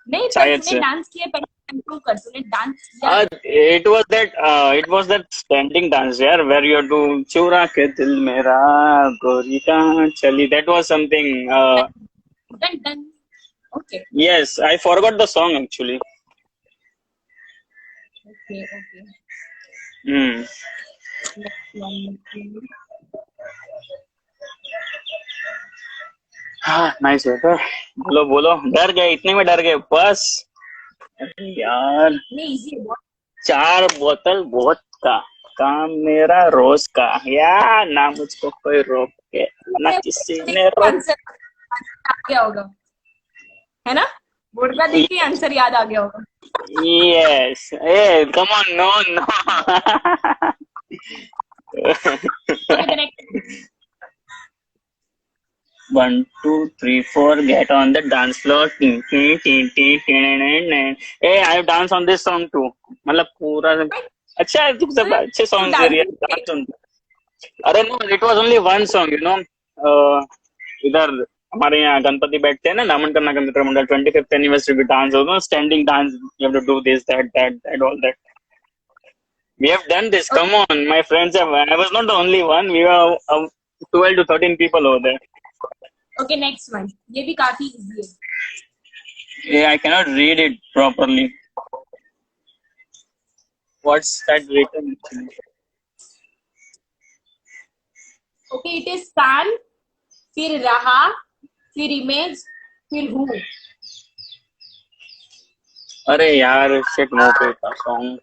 [SPEAKER 1] नहीं,
[SPEAKER 2] शायद
[SPEAKER 1] तूने डांस किया, पहले कंट्रोल कर. तूने डांस किया?
[SPEAKER 2] it was that standing dance यार, where you do चोरा के दिल मेरा गोरी कहाँ चली, that was something.
[SPEAKER 1] Dun. Okay.
[SPEAKER 2] Yes, I forgot the song actually.
[SPEAKER 1] Okay.
[SPEAKER 2] Hmm.
[SPEAKER 1] Next one.
[SPEAKER 2] हाँ नाइस है तो। बोलो बोलो, डर गए, इतने में डर गए बस। अरे यार,
[SPEAKER 1] ये इजी है बहुत।
[SPEAKER 2] 4 बोतल वोदका का मेरा रोज का, या ना मुझको कोई रोक के, ना किसी ने रोक।
[SPEAKER 1] आंसर आ गया होगा, है ना? बोर्ड का देख के आंसर याद आ गया होगा।
[SPEAKER 2] यस, ए come on, no no.
[SPEAKER 1] Okay, the next.
[SPEAKER 2] 1 2 3 4 get on the dance floor, T T T T T. ए I dance on this song too, मतलब पूरा। अच्छा है, तू सब अच्छे
[SPEAKER 1] तू
[SPEAKER 2] सॉन्ग्स है यार,
[SPEAKER 1] डांसिंग
[SPEAKER 2] डांस सुन। अरे no, it was only one song, इधर हमारे यहाँ गणपति बैठते हैं ना, नामन करना का मित्र मंडल 25th एनिवर्सरी भी डांस होगा, standing dance, you have to do this that that that all that. We have done this. Come on, my friends have. I was not the only one. We were 12 to 13 people over there.
[SPEAKER 1] Okay, next one, ये भी काफी easy है।
[SPEAKER 2] Yeah, I cannot read it properly. What's that written?
[SPEAKER 1] Okay, it is सान, फिर रहा, फिर image, फिर हूँ।
[SPEAKER 2] अरे यार, shit, मुंह पे था song.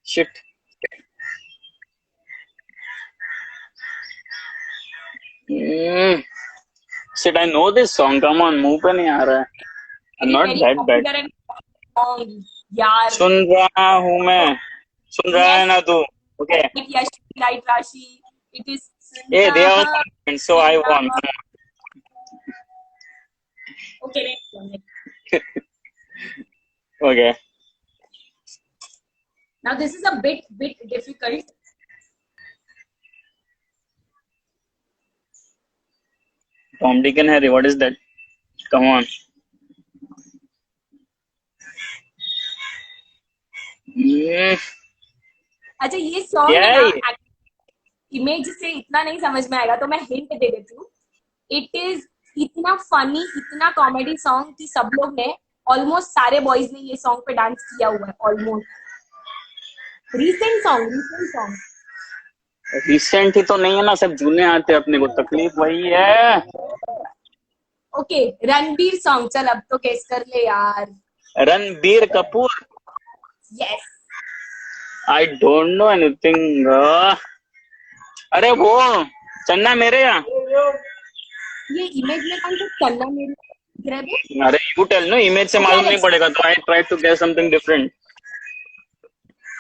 [SPEAKER 2] Shit. Shit, I know this song. Come on, मुंह पे नहीं आ रहा है। I'm not
[SPEAKER 1] very
[SPEAKER 2] that bad.
[SPEAKER 1] Popular and song यार।
[SPEAKER 2] सुन रहा हूँ मैं, सुन रहा है ना तू? Okay.
[SPEAKER 1] यश लाइट राशि, it is
[SPEAKER 2] Hey, they are all friends, so I won.
[SPEAKER 1] Okay, next one.
[SPEAKER 2] Okay.
[SPEAKER 1] Now this is a bit difficult.
[SPEAKER 2] Tom, Dick and Harry. What is that? Come on. Hmm.
[SPEAKER 1] अच्छा, ये song
[SPEAKER 2] क्या
[SPEAKER 1] है
[SPEAKER 2] है ये?
[SPEAKER 1] ना, image से इतना नहीं समझ में आएगा, तो मैं हिंट दे देती हूँ। इट इज इतना फनी, इतना कॉमेडी सॉन्ग कि सब लोग ने, ऑलमोस्ट सारे बॉयज ने ये सॉन्ग पे डांस किया हुआ है ऑलमोस्ट। Recent song.
[SPEAKER 2] रिसेंट ही तो नहीं है ना, सब जूने आते हैं अपने को, तकलीफ वही है।
[SPEAKER 1] Okay, Ranbir song. चल अब तो गेस कर ले यार।
[SPEAKER 2] Ranbir Kapoor.
[SPEAKER 1] Yes.
[SPEAKER 2] I don't know anything. अरे वो, चन्ना मेरे यहाँ।
[SPEAKER 1] ये इमेज में कौन सा चलना मेरे दिख रहा है बे?
[SPEAKER 2] अरे यू टेल, नो इमेज से मालूम नहीं पड़ेगा, तो I try to get something different.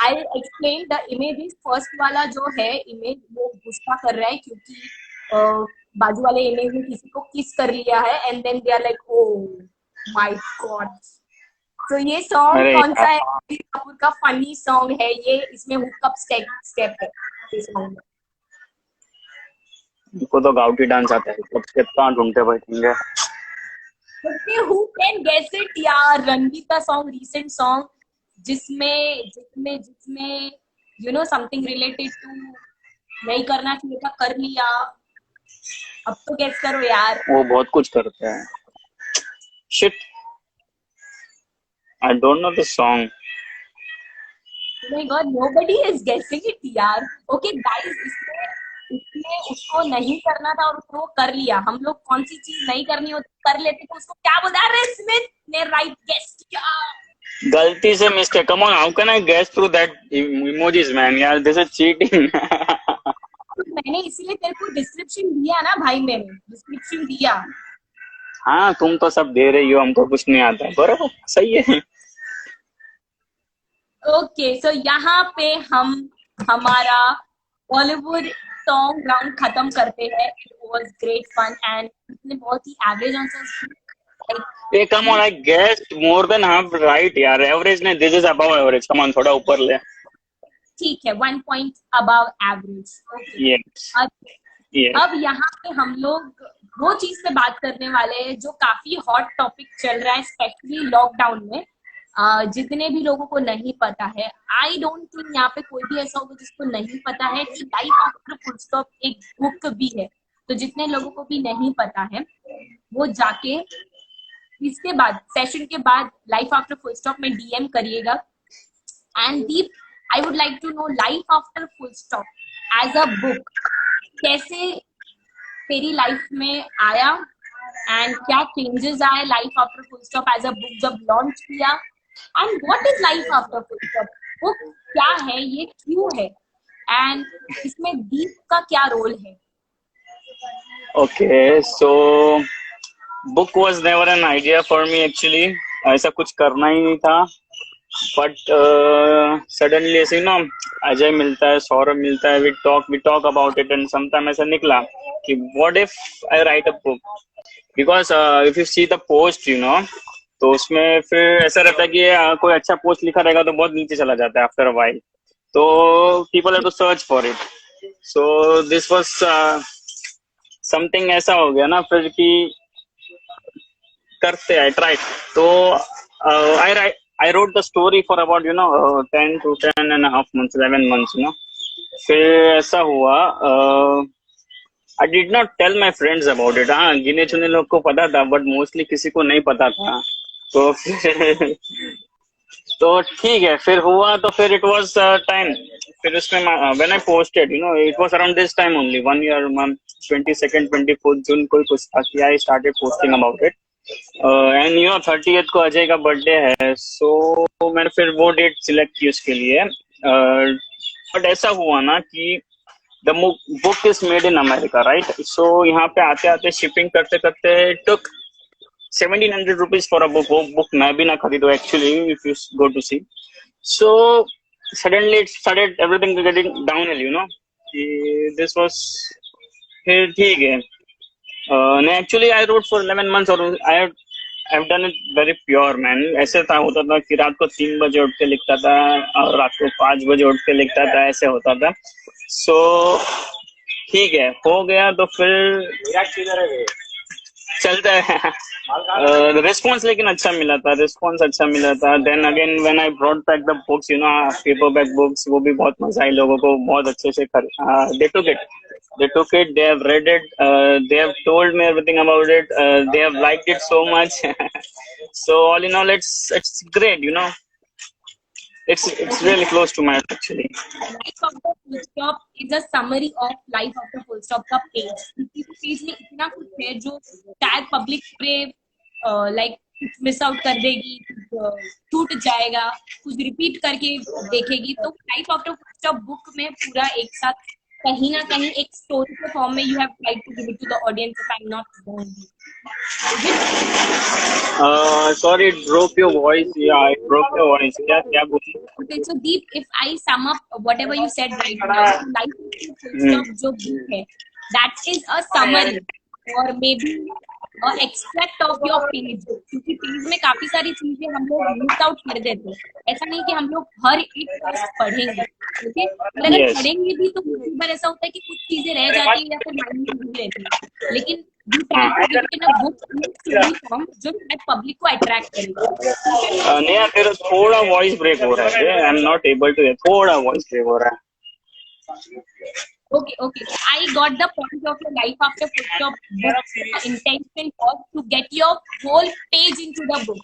[SPEAKER 1] I explain the image is, first वाला जो है इमेज, वो गुस्सा कर रहा है क्योंकि बाजू वाले इमेज में किसी को किस कर लिया है, and then they are like oh my god. तो ये सॉन्ग
[SPEAKER 2] अरे
[SPEAKER 1] कौन सा
[SPEAKER 2] यार,
[SPEAKER 1] है? रणबीर कपूर का फनी सॉन्ग है ये, इसमें हुकअप स्टेप है इस सॉन्ग में।
[SPEAKER 2] उनको तो गाउटी डांस आता है, कब कितना ढूंढते बैठेंगे।
[SPEAKER 1] हु कैन गेस इट यार? रणबीर का सॉन्ग, रीसेंट सॉन्ग, जिसमें जिसमें जिसमें you know something related to नहीं करना चाहिए था, कर लिया। अब तो गेस करो यार।
[SPEAKER 2] वो बहुत कुछ करते हैं। Shit, I don't know the song.
[SPEAKER 1] Oh my God, nobody is guessing it यार। Okay guys, इसमें इसमें उसको नहीं करना था और उसको वो कर लिया। हम लोग कौन सी चीज नहीं करनी होती कर लेते, तो उसको क्या बोला? अरे स्मिथ ने राइट गेस किया।
[SPEAKER 2] गलती से mistake. Come on, how can I guess through that emojis man, यार दिस इज चीटिंग।
[SPEAKER 1] तो मैंने इसीलिए तेरे को डिस्क्रिप्शन दिया ना भाई, मैंने डिस्क्रिप्शन दिया।
[SPEAKER 2] हाँ, तुम तो सब दे रही हो, हमको कुछ नहीं आता। बराबर, सही है।
[SPEAKER 1] ओके, सो यहाँ पे हम हमारा बॉलीवुड सॉन्ग राउंड खत्म करते हैं। It was great fun and इसने बहुत ही average answers
[SPEAKER 2] a come on, I guess more than half right यार। एवरेज नहीं, this is above average. Come on, थोड़ा ऊपर ले।
[SPEAKER 1] ठीक है, 1 point above average. Okay,
[SPEAKER 2] yes
[SPEAKER 1] अब
[SPEAKER 2] यस।
[SPEAKER 1] अब यहाँ पे हम लोग वो चीज पे बात करने वाले हैं जो काफी हॉट टॉपिक चल रहा है, स्पेशली लॉकडाउन में। जितने भी लोगों को नहीं पता है, आई डोंट थिंक यहाँ पे कोई भी ऐसा होगा जिसको नहीं पता है कि लाइफ आफ्टर फुल स्टॉप एक बुक भी है। तो जितने लोगों को भी नहीं पता है, वो जाके इसके बाद सेशन के बाद लाइफ आफ्टर फुल स्टॉप में DM करिएगा. And Deep, I would like to know life after full stop as a book कैसे तेरी लाइफ में आया एंड क्या चेंजेस आए life after full stop as a book जब लॉन्च किया. And what is life after full stop book, क्या है ये, क्यों है, एंड इसमें दीप का क्या रोल है.
[SPEAKER 2] Okay, so book was never an idea for me actually. ऐसा कुछ करना ही नहीं था. बट सडनली ऐसे ना अजय मिलता है, सौरभ मिलता है, we talk about it and sometime ऐसा निकला कि what if I write a book, because if you see the post तो उसमें फिर ऐसा रहता है कि कोई अच्छा पोस्ट लिखा रहेगा तो बहुत नीचे चला जाता है आफ्टर अ वाइल, तो people have to search for it. So this was something ऐसा हो गया ना फिर कि करते आई ट्राई. तो I wrote the story for about 10 to 10.5 months, 11 months. फिर ऐसा हुआ, I did not tell my friends about it. हाँ, गिने चुने लोग को पता था बट मोस्टली किसी को नहीं पता था. तो फिर तो ठीक है, फिर हुआ तो फिर इट वाज टाइम. फिर उसमें when I posted it was around this time only 1 year month 22nd 24th जून को कुछ था कि I started posting about it. And 30th को अजय का बर्थडे है, सो मैंने फिर वो डेट सिलेक्ट की उसके लिए. बट ऐसा हुआ ना कि the book is made in America, right. So यहाँ पे आते आते शिपिंग करते करते took 1700 rupees for a book. वो बुक मैं भी ना खरीदो actually if you go to see. So suddenly it started everything getting downhill, this was. फिर ठीक है. नहीं, actually I wrote for 11 months और I have done it very pure man. ऐसे था, होता था कि रात को 3 बजे उठ के लिखता था और रात को 5 बजे उठ के लिखता था, ऐसे होता था. सो ठीक है, हो गया. तो फिर चलता है. रिस्पॉन्स लेकिन अच्छा मिला था. Then again when I brought back the books, paper back books, वो भी बहुत मजा आई लोगों को, बहुत अच्छे से दे took it, they have read it, they have told me everything about it, they have liked it so much. So all in all it's great. It's really close to my heart actually.
[SPEAKER 1] Life after full stop is a summary of life after full stop का page. इसी page में इतना कुछ है जो शायद public पे like कुछ मिस आउट कर देगी, छूट जाएगा, कुछ रिपीट करके देखेगी. तो life after full stop book में पूरा एक साथ कहीं ना कहीं एक स्टोरी के फॉर्म में you have tried to give it to the audience, if I am not wrong.
[SPEAKER 2] Sorry, it broke your voice. Yeah, it broke your voice. क्या बोली?
[SPEAKER 1] Okay, so Deep, if I sum up whatever you said right now, so life after full stop जो book है, that is a summary or maybe a extract of your page. क्योंकि page में काफी सारी चीजें हम लोग मिस आउट कर देते हैं. ऐसा नहीं कि हम लोग हर एक पोस्ट पढ़ेंगे, ओके. अगर
[SPEAKER 2] Yes.
[SPEAKER 1] पढ़ेंगे भी तो कई बार ऐसा होता है कि कुछ चीजें रह जाती है या फिर माइंड में नहीं रहती है. लेकिन you try to give it in a book in story form जो शायद पब्लिक को अट्रैक्ट करेगा.
[SPEAKER 2] नेहा, तेरा थोड़ा वॉइस ब्रेक हो रहा है. I am not able to. थोड़ा वॉइस ब्रेक हो रहा है.
[SPEAKER 1] Okay. I got the point of your life after full stop book. The intention was to get your whole page into the book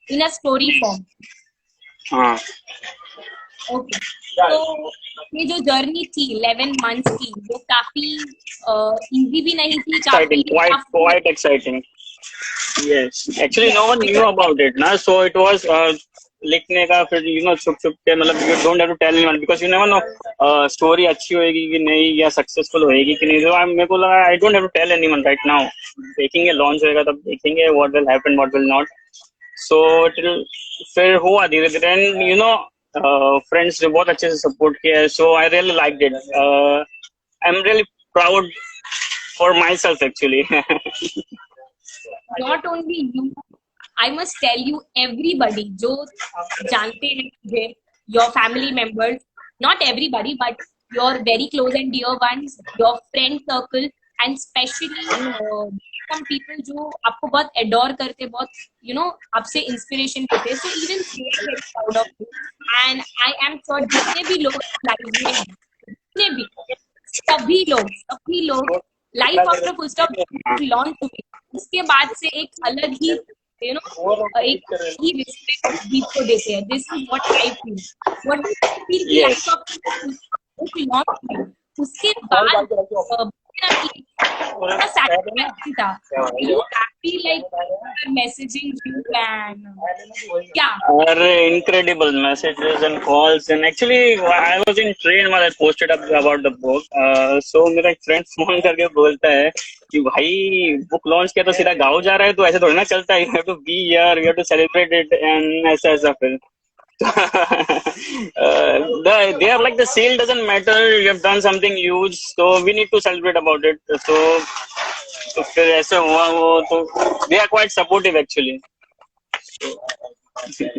[SPEAKER 1] in a story form.
[SPEAKER 2] हाँ.
[SPEAKER 1] Okay. तो ये जो journey थी 11 months की, वो काफी इजी भी नहीं थी.
[SPEAKER 2] Exciting, quite exciting. Yes, actually no one knew about it ना, so it was लिखने का फिर छुप के, मतलब you don't have to tell anyone because you never know story अच्छी होएगी कि नहीं या सक्सेसफुल होएगी कि नहीं. तो मेरे को लगा I don't have to tell anyone right now. देखेंगे, लॉन्च होएगा तब देखेंगे what will happen, what will not. So फिर हुआ धीरे धीरे एंड फ्रेंड्स ने बहुत अच्छे से सपोर्ट किया है. So I really liked it. I am really proud for myself actually.
[SPEAKER 1] Not only you, I must tell you everybody जो जानते हैं मुझे, your family members, not everybody but your very close and dear ones, your friend circle and especially some people जो आपको बहुत adore करते, बहुत आपसे inspiration लेते. So even they are very proud of you and I am sure जितने भी लोग लाइफ में, जितने भी सभी लोग life after full stop launch हुई, उसके बाद से एक अलग ही यू नो एक ही रिस्पेक्ट गीत को देते हैं. This is what I feel. What do you feel कि
[SPEAKER 2] Yes.
[SPEAKER 1] लाइफ ऑफ लॉन्ग उसके बाद थोड़ा satisfaction था. You happy like messaging you and क्या?
[SPEAKER 2] Are incredible messages and calls, and actually I was in train while I posted up about the book. So मेरा एक friend phone करके बोलता है कि भाई बुक लॉन्च किया तो सीधा गाँव जा रहा है, तो ऐसे थोड़ी ना चलता है. You have to be here, you have to celebrate it, and ऐसा फिर. They are like the sale doesn't matter. You have done something huge, so we need to celebrate about it. तो फिर ऐसे हुआ वो तो they are quite supportive actually.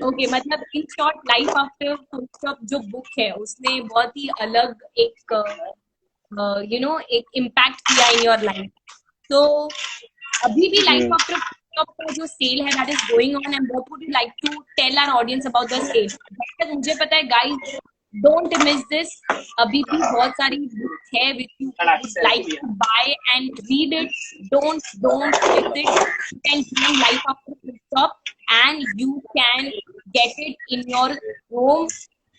[SPEAKER 1] Okay मतलब in short life after full stop जो book है उसने बहुत ही अलग एक एक इम्पैक्ट किया इन योर लाइफ. तो अभी भी लाइफ आफ्टर फुल स्टॉप का जो सेल है that is going on and what would you like to tell our audience about the sale. जब तक मुझे पता है गाइस डोंट मिस दिस. अभी भी बहुत सारी बुक्स है which you like to buy and read it. Don't miss it. You can join life after full stop and you can get it in your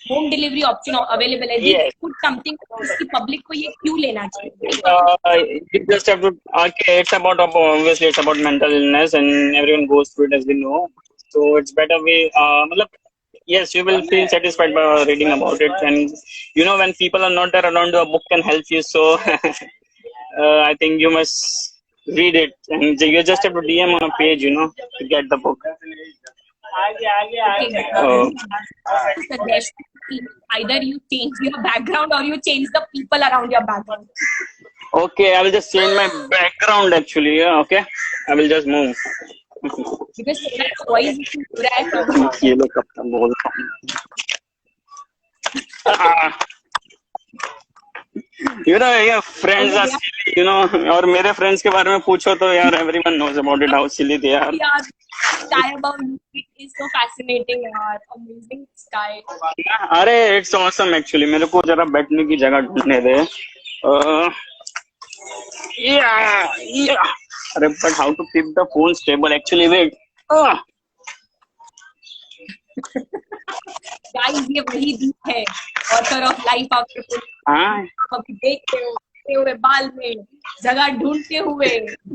[SPEAKER 1] home delivery option available है.
[SPEAKER 2] Yes.
[SPEAKER 1] Put something इसकी public को ये क्यों लेना चाहिए?
[SPEAKER 2] You just have to. Okay, it's about obviously it's about mental illness, and everyone goes through it as we know. So it's better we. मतलब, yes, you will feel satisfied by reading about it, and you know when people are not there around, a book can help you. So I think you must read it, and you just have to DM on a page, you know, to get the book.
[SPEAKER 1] Suggestion, either you change your background or you change the people around your background.
[SPEAKER 2] Okay, I will just change my background actually. Yeah, okay, I will just move.
[SPEAKER 1] Because that voice is पूरा है.
[SPEAKER 2] ये लोग कब तक बोल You know, yeah, friends are silly, you know, और मेरे friends के बारे में पूछो तो यार everyone knows about it, how silly they are.
[SPEAKER 1] Yeah, Sky about you is so fascinating यार, amazing Sky.
[SPEAKER 2] अरे it's awesome actually. मेरे को जरा बैठने की जगह ढूंढने दे. Yeah. अरे but how to keep the phone stable actually? Wait.
[SPEAKER 1] Guys, ये वही दीप है, author of Life After Full.
[SPEAKER 2] हाँ.
[SPEAKER 1] कभी देखते हुए बाल में जगह ढूंढते हुए,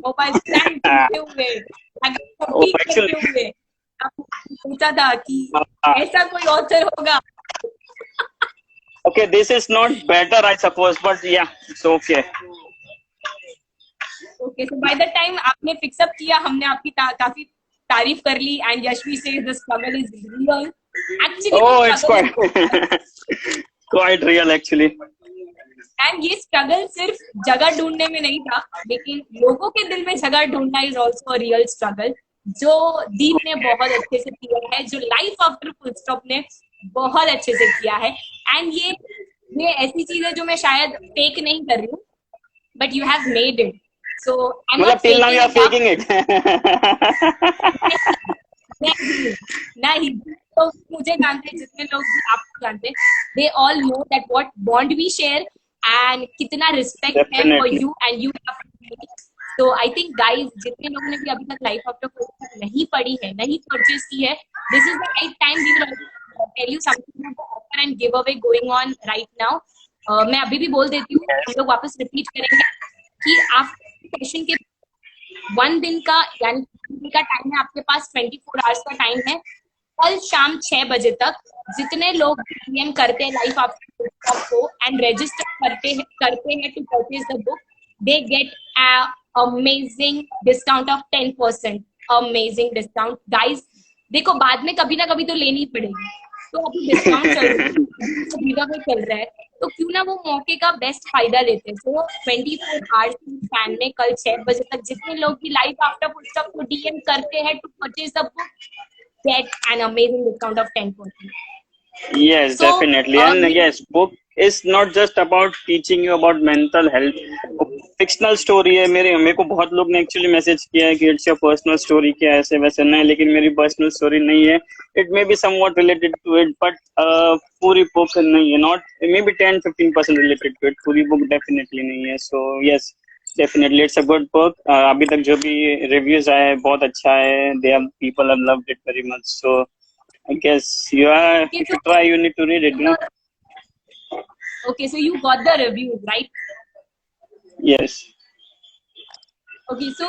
[SPEAKER 1] मोबाइल स्टैंड ढूंढते हुए, करते हुए, सोचा था कि ऐसा कोई ऑथर होगा.
[SPEAKER 2] Okay, this is not better, I suppose, but yeah, it's okay.
[SPEAKER 1] Okay, so by the time आपने फिक्स अप किया, हमने आपकी काफी तारीफ कर ली, and Yashvi says the struggle is real. Actually,
[SPEAKER 2] it's quite real actually.
[SPEAKER 1] And ये struggle सिर्फ जगह ढूंढने में नहीं था, लेकिन लोगों के दिल में जगह ढूंढना is also a real struggle, जो दीप ने बहुत अच्छे से किया है, जो लाइफ आफ्टर फुल स्टॉप ने बहुत अच्छे से किया है. एंड ये ऐसी चीज है जो मैं शायद फेक नहीं कर रही हूँ, but you have made it. So
[SPEAKER 2] मतलब till now you are faking it.
[SPEAKER 1] नहीं, तो मुझे जानते, जितने लोग भी आपको जानते, they all know that what bond we share and कितना रिस्पेक्ट है for you and you have for me. तो आई थिंक गाइस, जितने लोगों ने भी अभी तक लाइफ आफ्टर फुल स्टॉप नहीं पढ़ी है, नहीं परचेज की है, this is the right time. We will tell you something about offer and give away going on right now. मैं अभी भी बोल देती हूँ, हम लोग वापस रिपीट करेंगे कि आप सेशन के 1 दिन का यानी का टाइम है, आपके पास 24 आवर्स का टाइम है. कल शाम 6 बजे तक जितने लोग डीएम करते हैं लाइफ आफ्टर फुल स्टॉप को एंड रजिस्टर करते हैं to purchase the book, they get amazing discount of 10%. Amazing discount guys. देखो, बाद में कभी ना कभी तो लेनी पड़ेगी, तो अभी डिस्काउंट चल रहा है, चल रहा है, तो क्यों ना वो मौके का बेस्ट फायदा लेते हैं. सो 24 आवर्स स्पैन में कल 6 बजे तक जितने लोग भी लाइफ आफ्टर फुल स्टॉप को डीएम करते हैं to purchase the book, get an amazing discount of 10%.
[SPEAKER 2] Yes, so, definitely. And yes, book is not just about teaching you about mental health. Fictional story है. मेरे को बहुत लोग ने actually message किया है कि इट्स योर पर्सनल स्टोरी, क्या ऐसे वैसे नहीं, लेकिन मेरी पर्सनल स्टोरी नहीं है. It may be somewhat related to it, but पूरी बुक नहीं है. Not may be 10-15% related to it. पूरी बुक डेफिनेटली नहीं है. So yes, definitely it's a good book. अभी तक जो भी रिव्यूज आए हैं बहुत अच्छा है, they have people have loved it very much, so I guess you are,
[SPEAKER 1] Okay,
[SPEAKER 2] if
[SPEAKER 1] so
[SPEAKER 2] you try you need to read it, no.
[SPEAKER 1] okay, so you got the reviews, right?
[SPEAKER 2] Yes.
[SPEAKER 1] Okay, so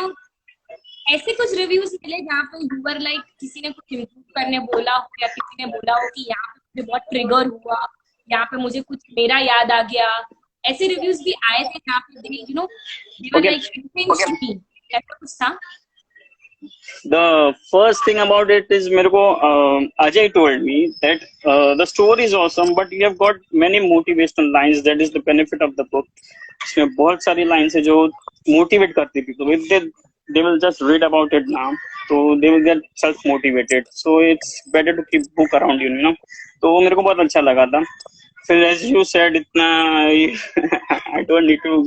[SPEAKER 1] ऐसे कुछ reviews मिले जहाँ पे you were like किसी ने कुछ improve करने बोला हो या किसी ने बोला हो कि यहाँ पे मुझे बहुत ट्रिगर हुआ, यहाँ पे मुझे कुछ मेरा याद आ गया, ऐसे रिव्यूज भी आए थे जहाँ पे they you know they were
[SPEAKER 2] okay.
[SPEAKER 1] Like me, ऐसा कुछ था?
[SPEAKER 2] The first thing about it is मेरे को Ajay told me that the story is awesome, but you have got many motivational lines. That is the benefit of the book. इसमें बहुत सारी lines है जो motivate करती people. If they will just read about it now, so they will get self motivated. So it's better to keep book around you, you know. तो वो मेरे को बहुत अच्छा लगा था. फिर as you said इतना I don't need to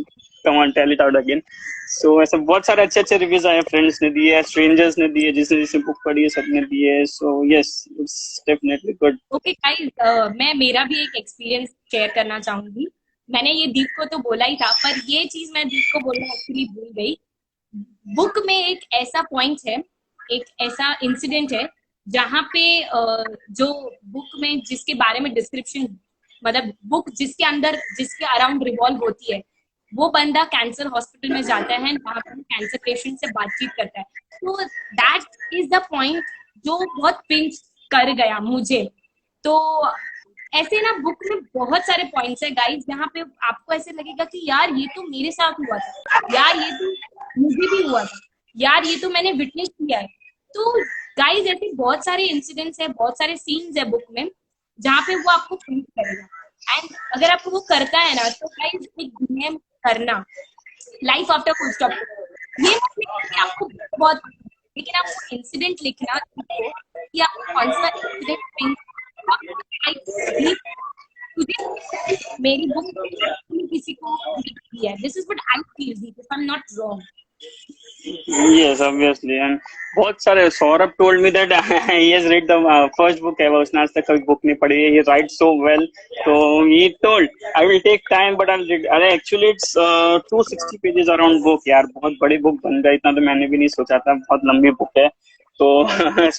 [SPEAKER 2] come on tell it out again. सो ऐसा बहुत सारे अच्छे अच्छे रिव्यूज आए, फ्रेंड्स ने दिए, स्ट्रेंजर्स ने दिए, जिसने जिसने बुक पढ़ी है सबने दिए, so yes it's definitely good.
[SPEAKER 1] Okay guys, मैं मेरा भी एक एक्सपीरियंस शेयर करना चाहूंगी। मैंने ये दीप को तो बोला ही था, पर ये चीज मैं दीप को बोलना एक्चुअली भूल गई। बुक में एक ऐसा पॉइंट है, एक ऐसा इंसिडेंट है जहाँ पे जो बुक में जिसके बारे में डिस्क्रिप्शन, मतलब बुक जिसके अंदर जिसके अराउंड रिवॉल्व होती है, वो बंदा कैंसर हॉस्पिटल में जाता है जहाँ पे कैंसर पेशेंट से बातचीत करता है। तो दैट इज द पॉइंट जो बहुत पिंच कर गया मुझे। तो ऐसे ना बुक में बहुत सारे पॉइंट्स है गाइस जहाँ पे आपको ऐसे लगेगा कि यार ये तो मेरे साथ हुआ था, यार ये तो मुझे भी हुआ था, यार ये तो मैंने विटनेस किया है। तो गाइस ऐसे बहुत सारे इंसिडेंट्स है, बहुत सारे सीन्स है बुक में जहाँ पे वो आपको फील करेगा। एंड अगर आपको वो करता है ना, तो गाइस एक दुनिया में करना लाइफ आफ्टर फुल स्टॉप, ये मत लिखना कि आपको बहुत, लेकिन आप वो इंसिडेंट लिखना सीखो कि आपको कौन सा इंसिडेंट तुझे मेरी बुक किसी को लिखी है। This is what I feel, if I am not wrong.
[SPEAKER 2] Yes, obviously, and बहुत सारे Saurabh told me that he has read the first book ever. उसने आज तक कभी book नहीं पढ़ी है. He writes so well, so he told I will take time, but I'll read. अरे actually it's 260 pages around book यार, बहुत बड़ी book बन गई, इतना तो मैंने भी नहीं सोचा था, बहुत लंबी book है। तो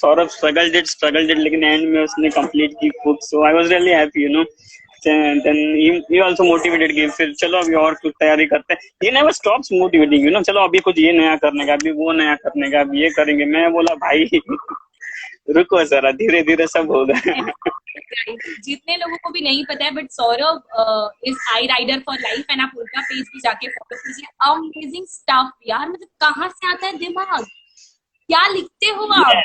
[SPEAKER 2] सौरभ struggled it, लेकिन end में उसने complete की book, so I was really happy, you know. then he also motivated कि फिर चलो अभी और कुछ तैयारी करते हैं। he never stops motivating, you know, चलो अभी कुछ ये नया करने का, अभी वो नया करने का, अभी ये करेंगे। मैं बोला भाई रुको जरा, धीरे धीरे सब होगा।
[SPEAKER 1] जितने लोगों को भी नहीं पता है, but Saurabh is I rider for life, and आप उनका पेज भी जाके फॉलो कीजिए। अमेजिंग स्टफ यार, मतलब कहाँ से आता है दिमाग, क्या लिखते हो आप?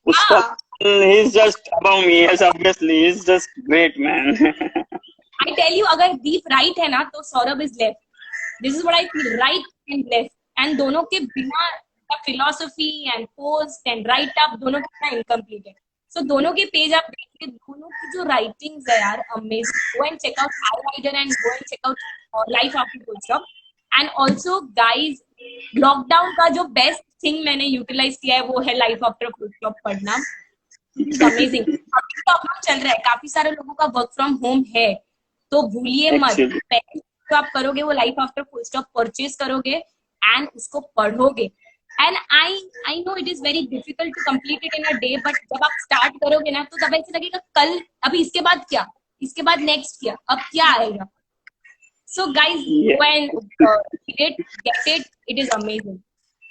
[SPEAKER 2] उसका he's just above me, yes, obviously he's just great man।
[SPEAKER 1] I tell you, अगर दीप राइट है ना तो Saurabh is left. This is what I feel, right and left, and दोनों के बिना philosophy and post and right up दोनों कितना incomplete है। सो दोनों के पेज आप देखिए, दोनों की जो राइटिंग्स है यार amazing. Go and check out I rider and go and check out life after full stop. And also guys, lockdown का जो बेस्ट थिंग मैंने यूटिलाइज किया है वो है लाइफ आफ्टर फुल स्टॉप पढ़ना। अमेजिंग। लॉकडाउन चल रहा है, काफी सारे लोगों का वर्क फ्रॉम होम है, तो भूलिए मत, पहले जो आप करोगे वो life after full stop purchase करोगे एंड उसको पढ़ोगे। And I know it is very difficult to complete it in a day, but जब आप स्टार्ट करोगे ना तो तब ऐसे लगेगा कल, अभी इसके बाद क्या, इसके बाद नेक्स्ट क्या, अब क्या आएगा। So guys when get it, it is amazing.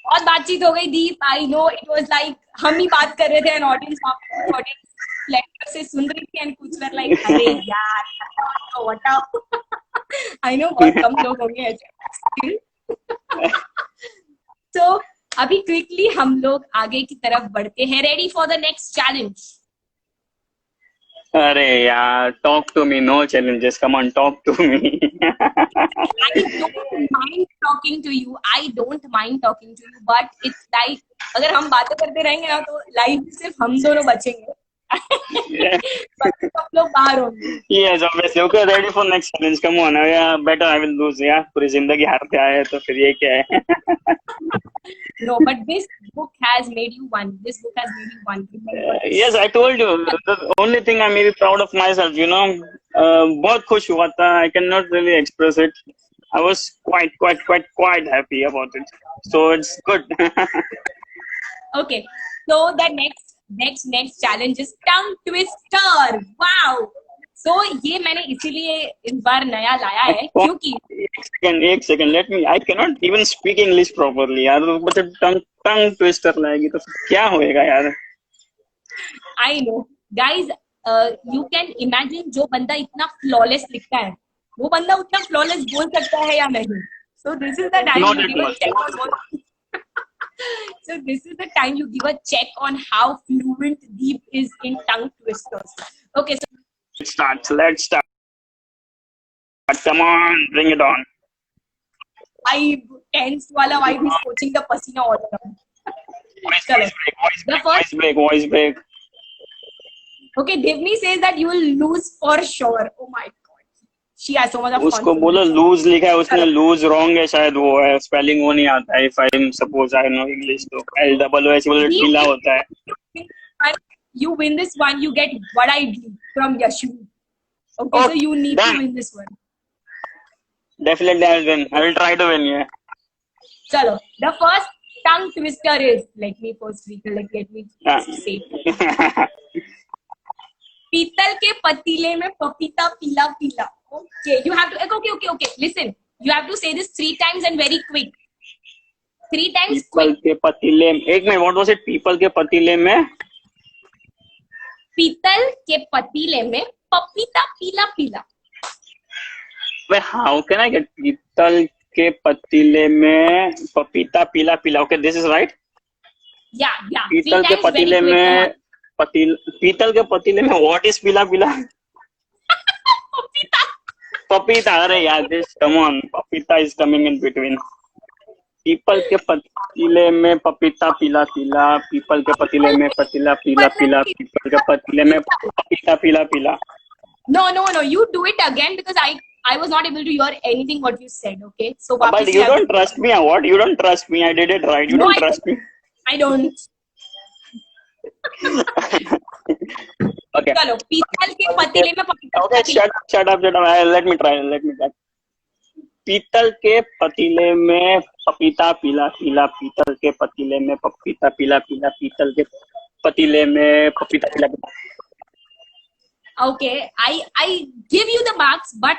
[SPEAKER 1] बहुत बातचीत हो गई Deep, I know it was like हम ही बात कर रहे थे एंड ऑडियंस लेटर से सुन रही थी एंड कुछ वर लाइक अरे यार व्हाट अप। आई नो बहुत कम लोग होंगे ऐसे। तो अभी क्विकली हम लोग आगे की तरफ बढ़ते हैं। Ready for the next challenge?
[SPEAKER 2] अरे यार, talk to me, no challenges, come on, talk to me।
[SPEAKER 1] I don't mind talking to you, I don't mind talking to you, but it's like अगर हम बातें करते रहेंगे ना तो लाइफ में सिर्फ हम दोनों बचेंगे। बाकी सब लोग बाहर होंगे।
[SPEAKER 2] Yes, obviously, okay, ready for next challenge, come on, yeah, better I will lose, yeah, पूरी जिंदगी हारते आए हैं तो फिर ये क्या है।
[SPEAKER 1] No, but this book has made you one. This book has made you one.
[SPEAKER 2] Yes, I told you, the only thing I'm very proud of myself, you know, बहुत खुश हुआ था, I cannot really express it, I was quite happy about it. So it's good.
[SPEAKER 1] Okay, so the next challenge is tongue twister. Wow. So ये मैंने इसीलिए इस बार नया लाया है क्योंकि
[SPEAKER 2] एक second let me, I cannot even speak English properly यार, मतलब टंग ट्विस्टर लाएगी तो फिर क्या होएगा यार.
[SPEAKER 1] I know, guys, you can imagine जो बंदा इतना flawless लिखता है, वो बंदा उतना flawless बोल सकता है या नहीं? So this is the time
[SPEAKER 2] Not
[SPEAKER 1] you
[SPEAKER 2] at
[SPEAKER 1] give a
[SPEAKER 2] all.
[SPEAKER 1] check on what. So this is the time you give a check on how fluent Deep is in tongue twisters. Okay, so
[SPEAKER 2] Let's start. Come on, bring it on.
[SPEAKER 1] vibe, tense वाला vibe is poaching the pasina all around. Chalo. The first,
[SPEAKER 2] Voice break.
[SPEAKER 1] okay, Divni says that you will lose for sure. Oh my god, she has so much of
[SPEAKER 2] उसको
[SPEAKER 1] confidence.
[SPEAKER 2] बोलो loose लिखा है उसने, loose wrong है शायद, वो है spelling वो नहीं आता है. If I suppose I know English तो LOOS बोले ढीला होता है.
[SPEAKER 1] You win this one, you get Vada Idli from Yashvi. Okay, so you need to win this one.
[SPEAKER 2] Definitely I will win. I will try to win, yeah.
[SPEAKER 1] Chalo, the first tongue twister is, let me first recollect, let me say. पीतल के पतीले में पपीता पीला पीला. Okay, you have to, okay. Listen, you have to say this 3 times and very quick. 3 times
[SPEAKER 2] people
[SPEAKER 1] quick.
[SPEAKER 2] के पतीले, एक minute, what was it? People के पतीले में,
[SPEAKER 1] पीतल के पतीले में पपीता पीला पीला.
[SPEAKER 2] Wait, how can I get पीतल के पतीले में पपीता पीला पीला? Okay, this is right.
[SPEAKER 1] Yeah.
[SPEAKER 2] पीतल
[SPEAKER 1] 3
[SPEAKER 2] के
[SPEAKER 1] times very
[SPEAKER 2] पतीले
[SPEAKER 1] quick.
[SPEAKER 2] में पीतल के पतीले में what is पीला पीला?
[SPEAKER 1] पपीता.
[SPEAKER 2] पपीता. अरे यार, this, come on, पपीता is coming in between. People के पतीले में पपीता पीला पीला, पीपल के पतीले में पतीला पीला पीला, पीपल के पतीले में पपीता पीला पीला.
[SPEAKER 1] No, you do it again because I was not able to hear anything what you said, okay? So
[SPEAKER 2] But
[SPEAKER 1] वापस
[SPEAKER 2] you
[SPEAKER 1] से
[SPEAKER 2] don't trust me, or what? You don't trust me. I did it right. You
[SPEAKER 1] No,
[SPEAKER 2] don't
[SPEAKER 1] I
[SPEAKER 2] trust me.
[SPEAKER 1] I don't.
[SPEAKER 2] Okay.
[SPEAKER 1] चलो, पीतल के पतीले में पपीता
[SPEAKER 2] Okay, shut up. Let me try. पीतल के पतीले में पपीता पीला पीला, पीतल के पतीले में पपीता पीला पीला, पीतल के पतीले में पपीता पीला पीला.
[SPEAKER 1] Okay, I give you the marks, but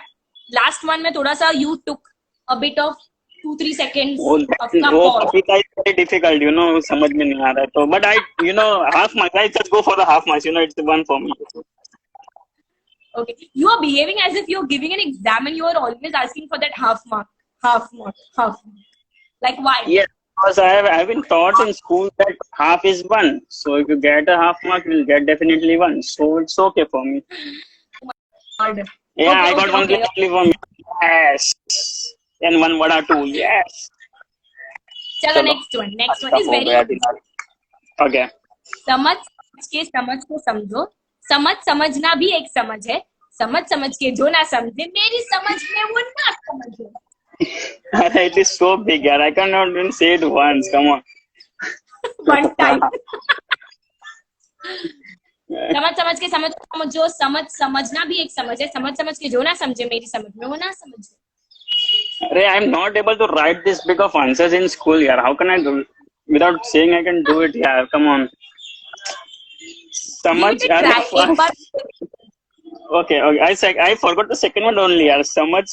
[SPEAKER 1] last one में थोड़ा सा you took a bit of 2-3 seconds of
[SPEAKER 2] वो
[SPEAKER 1] pause.
[SPEAKER 2] पपीता is very difficult, समझ में नहीं आ रहा है तो. But half marks. I just go for the half marks. It's the one for me.
[SPEAKER 1] Okay, you are behaving as if you're giving an exam and you are always asking for that half mark. Like why?
[SPEAKER 2] Yes, because I've been taught in school that half is 1. So if you get a half mark, you'll get definitely 1. So it's okay for me.
[SPEAKER 1] Hard.
[SPEAKER 2] Yeah,
[SPEAKER 1] Okay,
[SPEAKER 2] I got one
[SPEAKER 1] okay.
[SPEAKER 2] only for me. Yes. And 1 vada 2. Yes.
[SPEAKER 1] चलो next one is very easy.
[SPEAKER 2] Okay.
[SPEAKER 1] समझ के समझ को समझो, समझना भी एक समझ है, समझ के जो ना समझे मेरी समझ में वो ना समझे.
[SPEAKER 2] It is so big, yaar. I cannot even say it once. Come on.
[SPEAKER 1] One time. समझ के समझ को समझो, समझना भी एक समझ है, समझ के जो ना समझे मेरी समझ में वो ना समझे.
[SPEAKER 2] Arey, I'm not able to write this big of answers in school, yaar. How can I do it? Without saying I can do it, yaar. Come on. समझ. Okay. I forgot the second one only, yaar. समझ.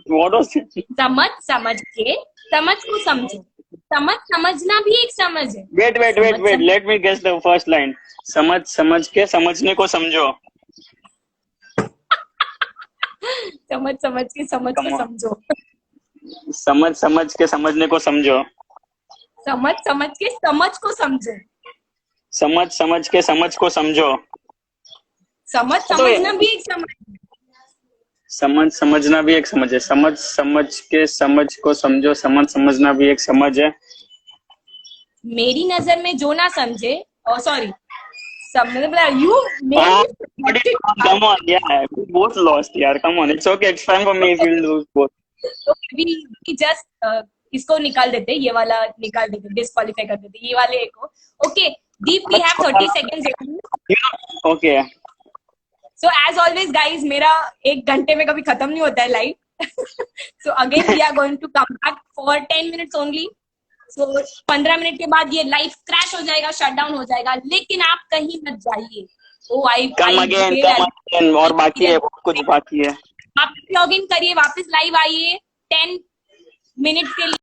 [SPEAKER 2] What was it?
[SPEAKER 1] समझ के समझ को समझो, समझना भी एक समझ है.
[SPEAKER 2] Wait. Let me guess the first line. समझ के समझने को समझो.
[SPEAKER 1] समझ के समझ को समझो.
[SPEAKER 2] समझ के समझने को समझो.
[SPEAKER 1] समझ के समझ को समझो.
[SPEAKER 2] समझ के समझ को समझो.
[SPEAKER 1] समझना भी एक समझ है.
[SPEAKER 2] समझना भी एक समझ है. समझ के समझ को समझो. समझना भी एक समझ है.
[SPEAKER 1] मेरी नजर में जो ना समझे, sorry,
[SPEAKER 2] Come on, yeah, we both lost, yaar. Come on, it's okay, it's fine for me if you lose both.
[SPEAKER 1] we just इसको निकाल देते, ये वाला निकाल देते, डिस्क्वालीफाई कर देते ये वाले को. Okay, Deep, we have 30 seconds.
[SPEAKER 2] Okay.
[SPEAKER 1] So as always guys, मेरा 1 घंटे में कभी खत्म नहीं होता है live. So again we are going to come back for 10 minutes only. So 15 minute के बाद ये लाइव क्रैश हो जाएगा, शट डाउन हो जाएगा, लेकिन आप कहीं मत जाइए. Oh,
[SPEAKER 2] कम अगेन और बाकी है, कुछ बाकी है.
[SPEAKER 1] आप लॉग इन करिए, वापस लाइव आइए 10 मिनट के लिए.